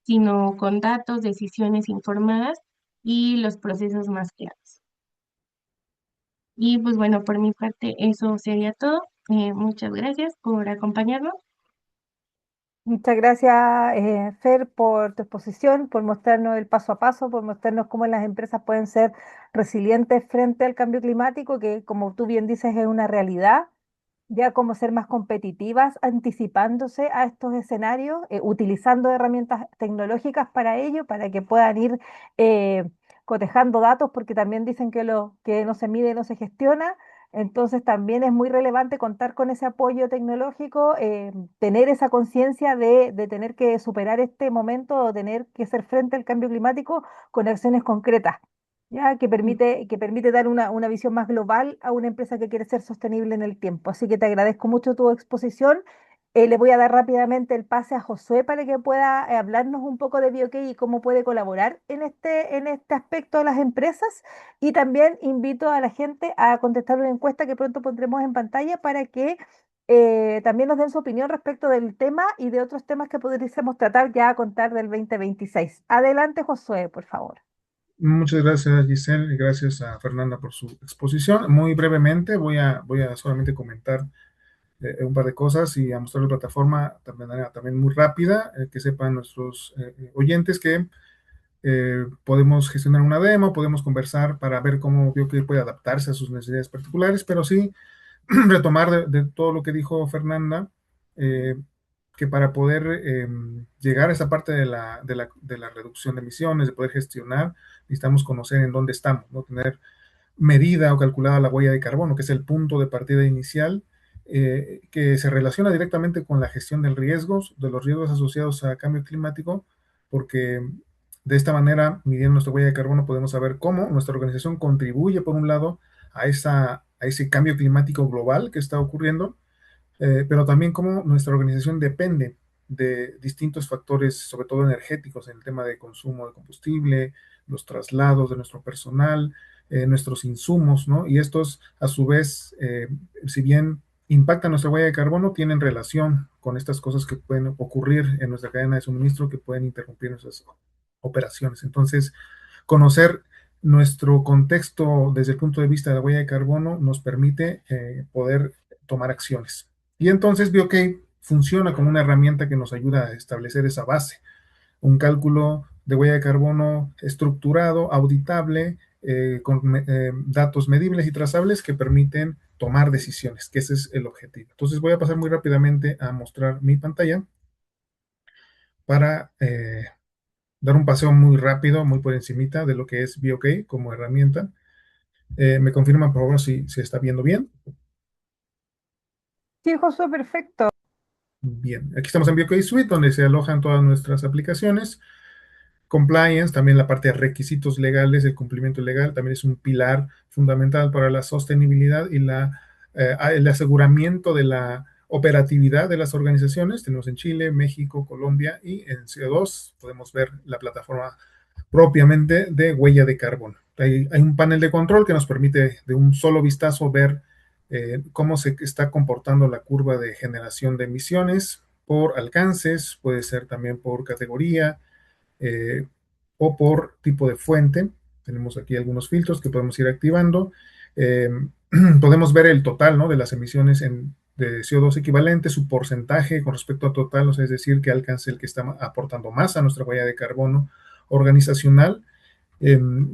sino con datos, decisiones informadas y los procesos más claros. Y pues bueno, por mi parte eso sería todo. Muchas gracias por acompañarnos. Muchas gracias, Fer, por tu exposición, por mostrarnos el paso a paso, por mostrarnos cómo las empresas pueden ser resilientes frente al cambio climático, que como tú bien dices es una realidad, ya cómo ser más competitivas, anticipándose a estos escenarios, utilizando herramientas tecnológicas para ello, para que puedan ir eh, cotejando datos, porque también dicen que lo que no se mide no se gestiona. Entonces también es muy relevante contar con ese apoyo tecnológico, tener esa conciencia de tener que superar este momento o tener que hacer frente al cambio climático con acciones concretas. ya que permite dar una visión más global a una empresa que quiere ser sostenible en el tiempo. Así que te agradezco mucho tu exposición. Le voy a dar rápidamente el pase a Josué para que pueda hablarnos un poco de BioK y cómo puede colaborar en este aspecto de las empresas. Y también invito a la gente a contestar una encuesta que pronto pondremos en pantalla para que también nos den su opinión respecto del tema y de otros temas que podríamos tratar ya a contar del 2026. Adelante, Josué, por favor. Muchas gracias, Giselle, y gracias a Fernanda por su exposición. Muy brevemente voy a solamente comentar un par de cosas y a mostrar la plataforma de manera también muy rápida, que sepan nuestros oyentes que podemos gestionar una demo, podemos conversar para ver cómo BioK puede adaptarse a sus necesidades particulares, pero sí retomar de todo lo que dijo Fernanda, eh, que para poder llegar a esa parte de la reducción de emisiones, de poder gestionar, necesitamos conocer en dónde estamos, ¿no? Tener medida o calculada la huella de carbono, que es el punto de partida inicial, que se relaciona directamente con la gestión de los riesgos asociados a cambio climático, porque de esta manera, midiendo nuestra huella de carbono, podemos saber cómo nuestra organización contribuye, por un lado, a ese cambio climático global que está ocurriendo, pero también cómo nuestra organización depende de distintos factores, sobre todo energéticos, en el tema de consumo de combustible, los traslados de nuestro personal, nuestros insumos, ¿no? Y estos, a su vez, si bien impactan nuestra huella de carbono, tienen relación con estas cosas que pueden ocurrir en nuestra cadena de suministro, que pueden interrumpir nuestras operaciones. Entonces, conocer nuestro contexto desde el punto de vista de la huella de carbono nos permite poder tomar acciones. Y entonces BioK funciona como una herramienta que nos ayuda a establecer esa base, un cálculo de huella de carbono estructurado, auditable, con datos medibles y trazables que permiten tomar decisiones, que ese es el objetivo. Entonces voy a pasar muy rápidamente a mostrar mi pantalla para dar un paseo muy rápido, muy por encimita de lo que es BioK como herramienta. Me confirman por favor si se está viendo bien. Sí, Josué, perfecto. Bien, aquí estamos en BioK Suite, donde se alojan todas nuestras aplicaciones. Compliance, también la parte de requisitos legales, el cumplimiento legal, también es un pilar fundamental para la sostenibilidad y el aseguramiento de la operatividad de las organizaciones. Tenemos en Chile, México, Colombia y en CO2 podemos ver la plataforma propiamente de huella de carbono. Hay un panel de control que nos permite de un solo vistazo ver cómo se está comportando la curva de generación de emisiones por alcances, puede ser también por categoría, eh, o por tipo de fuente. Tenemos aquí algunos filtros que podemos ir activando. Eh, Podemos ver el total, ¿no?, de las emisiones de CO2 equivalente, su porcentaje con respecto a total, o sea, es decir, que alcance el que está aportando más a nuestra huella de carbono organizacional.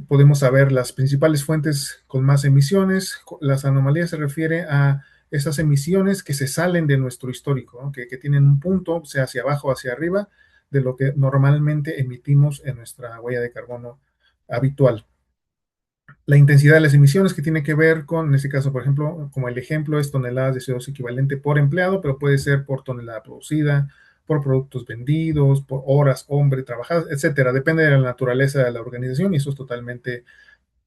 Podemos saber las principales fuentes con más emisiones. Las anomalías se refiere a esas emisiones que se salen de nuestro histórico, ¿no?, que tienen un punto, sea hacia abajo o hacia arriba, de lo que normalmente emitimos en nuestra huella de carbono habitual. La intensidad de las emisiones, que tiene que ver con, en este caso, por ejemplo, como el ejemplo es toneladas de CO2 equivalente por empleado, pero puede ser por tonelada producida, por productos vendidos, por horas hombre trabajadas, etcétera. Depende de la naturaleza de la organización y eso es totalmente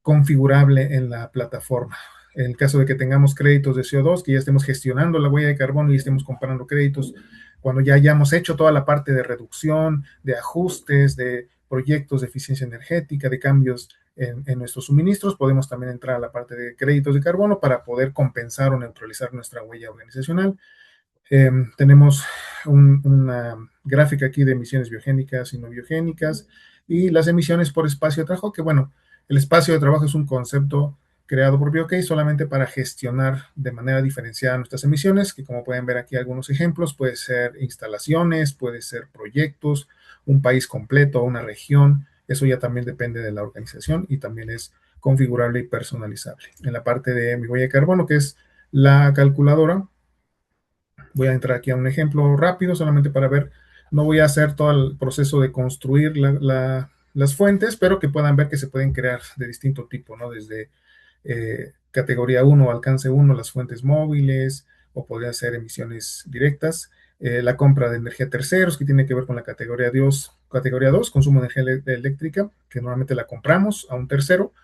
configurable en la plataforma. En el caso de que tengamos créditos de CO2, que ya estemos gestionando la huella de carbono y estemos comparando créditos, cuando ya hayamos hecho toda la parte de reducción, de ajustes, de proyectos de eficiencia energética, de cambios en nuestros suministros, podemos también entrar a la parte de créditos de carbono para poder compensar o neutralizar nuestra huella organizacional. Tenemos una gráfica aquí de emisiones biogénicas y no biogénicas y las emisiones por espacio de trabajo, que bueno, el espacio de trabajo es un concepto creado por BioK solamente para gestionar de manera diferenciada nuestras emisiones, que como pueden ver aquí algunos ejemplos, puede ser instalaciones, puede ser proyectos, un país completo, una región, eso ya también depende de la organización y también es configurable y personalizable. En la parte de mi huella de carbono, que es la calculadora, voy a entrar aquí a un ejemplo rápido, solamente para ver, no voy a hacer todo el proceso de construir las fuentes, pero que puedan ver que se pueden crear de distinto tipo, ¿no? Desde categoría 1, alcance 1, las fuentes móviles, o podría ser emisiones directas, la compra de energía a terceros, que tiene que ver con la categoría 2, consumo de energía eléctrica, que normalmente la compramos a un tercero,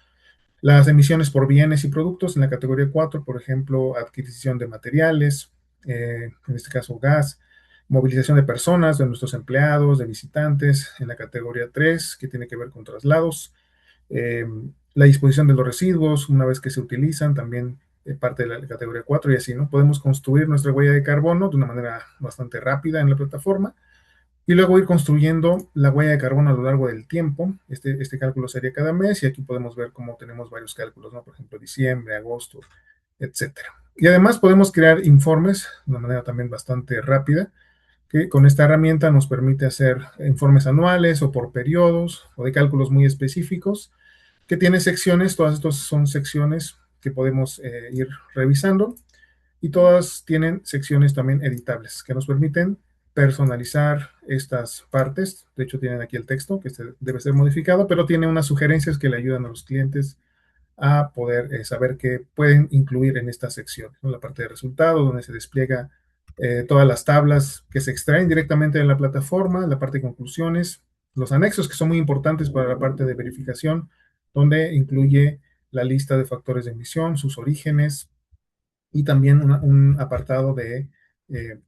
Las emisiones por bienes y productos en la categoría 4, por ejemplo, adquisición de materiales, en este caso gas, movilización de personas, de nuestros empleados, de visitantes, en la categoría 3, que tiene que ver con traslados, eh, la disposición de los residuos una vez que se utilizan, también parte de la categoría 4 y así, ¿no? Podemos construir nuestra huella de carbono de una manera bastante rápida en la plataforma y luego ir construyendo la huella de carbono a lo largo del tiempo. Este cálculo sería cada mes y aquí podemos ver cómo tenemos varios cálculos, ¿no? Por ejemplo, diciembre, agosto, etcétera. Y además podemos crear informes de una manera también bastante rápida, que con esta herramienta nos permite hacer informes anuales o por periodos o de cálculos muy específicos, que tiene secciones, todas estas son secciones que podemos ir revisando y todas tienen secciones también editables que nos permiten personalizar estas partes. De hecho, tienen aquí el texto que debe ser modificado, pero tiene unas sugerencias que le ayudan a los clientes a poder saber qué pueden incluir en esta sección, ¿no? La parte de resultados, donde se despliega todas las tablas que se extraen directamente de la plataforma, la parte de conclusiones, los anexos que son muy importantes para la parte de verificación, donde incluye la lista de factores de emisión, sus orígenes, y también un apartado eh, de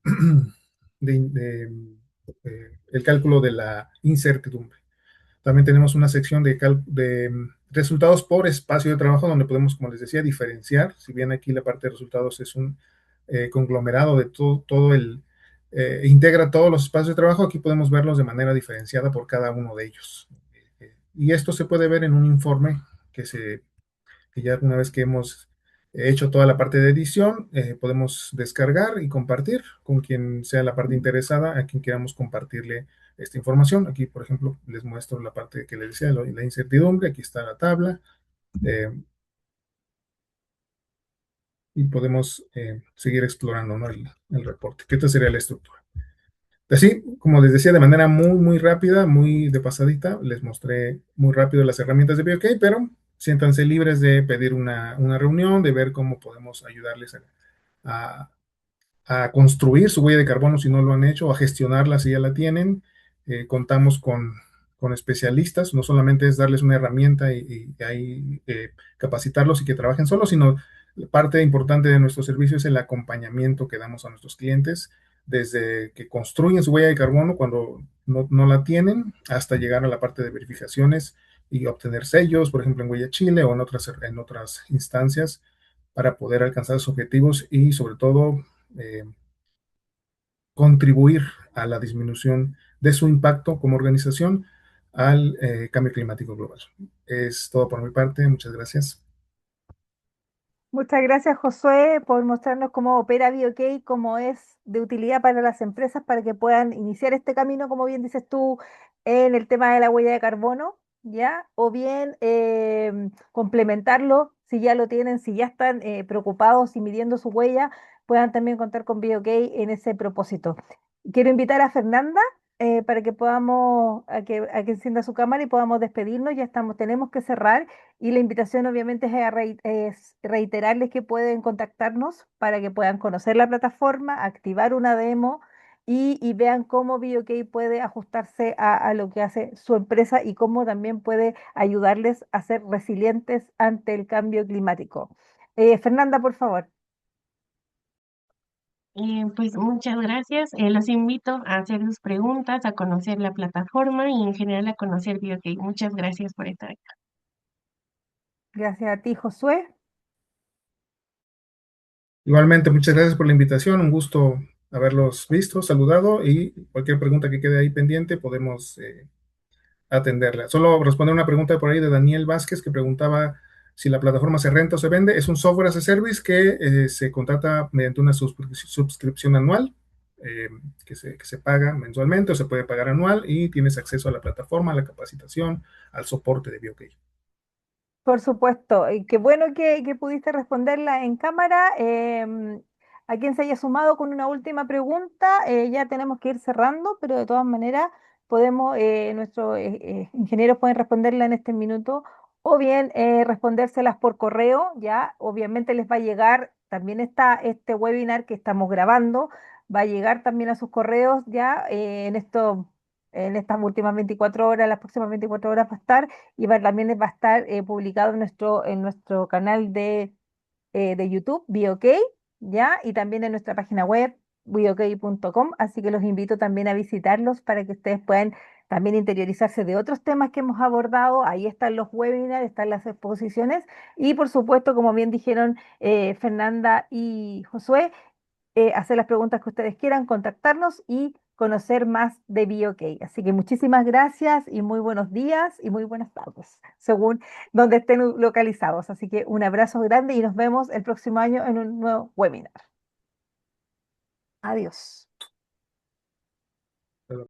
el cálculo de la incertidumbre. También tenemos una sección de resultados por espacio de trabajo donde podemos, como les decía, diferenciar. Si bien aquí la parte de resultados es un conglomerado de todo integra todos los espacios de trabajo, aquí podemos verlos de manera diferenciada por cada uno de ellos. Y esto se puede ver en un informe que ya una vez que hemos hecho toda la parte de edición, podemos descargar y compartir con quien sea la parte interesada, a quien queramos compartirle esta información. Aquí, por ejemplo, les muestro la parte que les decía, la incertidumbre, aquí está la tabla, eh, y podemos seguir explorando, ¿no? el reporte, que esta sería la estructura. Así, como les decía, de manera muy rápida, muy de pasadita, les mostré muy rápido las herramientas de BioK, pero siéntanse libres de pedir una reunión, de ver cómo podemos ayudarles a, a construir su huella de carbono si no lo han hecho, a gestionarla si ya la tienen. Contamos con especialistas, no solamente es darles una herramienta y ahí capacitarlos y que trabajen solos, sino parte importante de nuestro servicio es el acompañamiento que damos a nuestros clientes desde que construyen su huella de carbono cuando no la tienen hasta llegar a la parte de verificaciones y obtener sellos, por ejemplo en Huella Chile o en otras instancias para poder alcanzar sus objetivos y sobre todo eh, contribuir a la disminución de su impacto como organización al cambio climático global. Es todo por mi parte. Muchas gracias. Muchas gracias, Josué, por mostrarnos cómo opera BioK, cómo es de utilidad para las empresas para que puedan iniciar este camino, como bien dices tú, en el tema de la huella de carbono, ¿ya? O bien complementarlo, si ya lo tienen, si ya están preocupados y midiendo su huella, puedan también contar con BioK en ese propósito. Quiero invitar a Fernanda para que podamos, a que encienda su cámara y podamos despedirnos. Ya estamos, tenemos que cerrar. Y la invitación obviamente es reiterarles que pueden contactarnos para que puedan conocer la plataforma, activar una demo y vean cómo BioK puede ajustarse a lo que hace su empresa y cómo también puede ayudarles a ser resilientes ante el cambio climático. Fernanda, por favor. Pues muchas gracias. Los invito a hacer sus preguntas, a conocer la plataforma y en general a conocer BioK. Muchas gracias por estar aquí. Gracias a ti, Josué. Igualmente, muchas gracias por la invitación. Un gusto haberlos visto, saludado y cualquier pregunta que quede ahí pendiente podemos atenderla. Solo responder una pregunta por ahí de Daniel Vázquez que preguntaba si la plataforma se renta o se vende. Es un software as a service que se contrata mediante una suscripción anual eh, que se paga mensualmente o se puede pagar anual y tienes acceso a la plataforma, a la capacitación, al soporte de BioK. Por supuesto, y qué bueno que pudiste responderla en cámara. A quien se haya sumado con una última pregunta, ya tenemos que ir cerrando, pero de todas maneras podemos, nuestros ingenieros pueden responderla en este minuto o bien respondérselas por correo, ya obviamente les va a llegar, también está este webinar que estamos grabando, va a llegar también a sus correos ya en estos en estas últimas 24 horas, las próximas 24 horas va a estar, y también va a estar publicado en nuestro canal de YouTube, BioK, ¿ya? Y también en nuestra página web, biok.com, así que los invito también a visitarlos para que ustedes puedan también interiorizarse de otros temas que hemos abordado. Ahí están los webinars, están las exposiciones y por supuesto, como bien dijeron Fernanda y Josué, hacer las preguntas que ustedes quieran, contactarnos y conocer más de BioK. Así que muchísimas gracias y muy buenos días y muy buenas tardes, según donde estén localizados. Así que un abrazo grande y nos vemos el próximo año en un nuevo webinar. Adiós.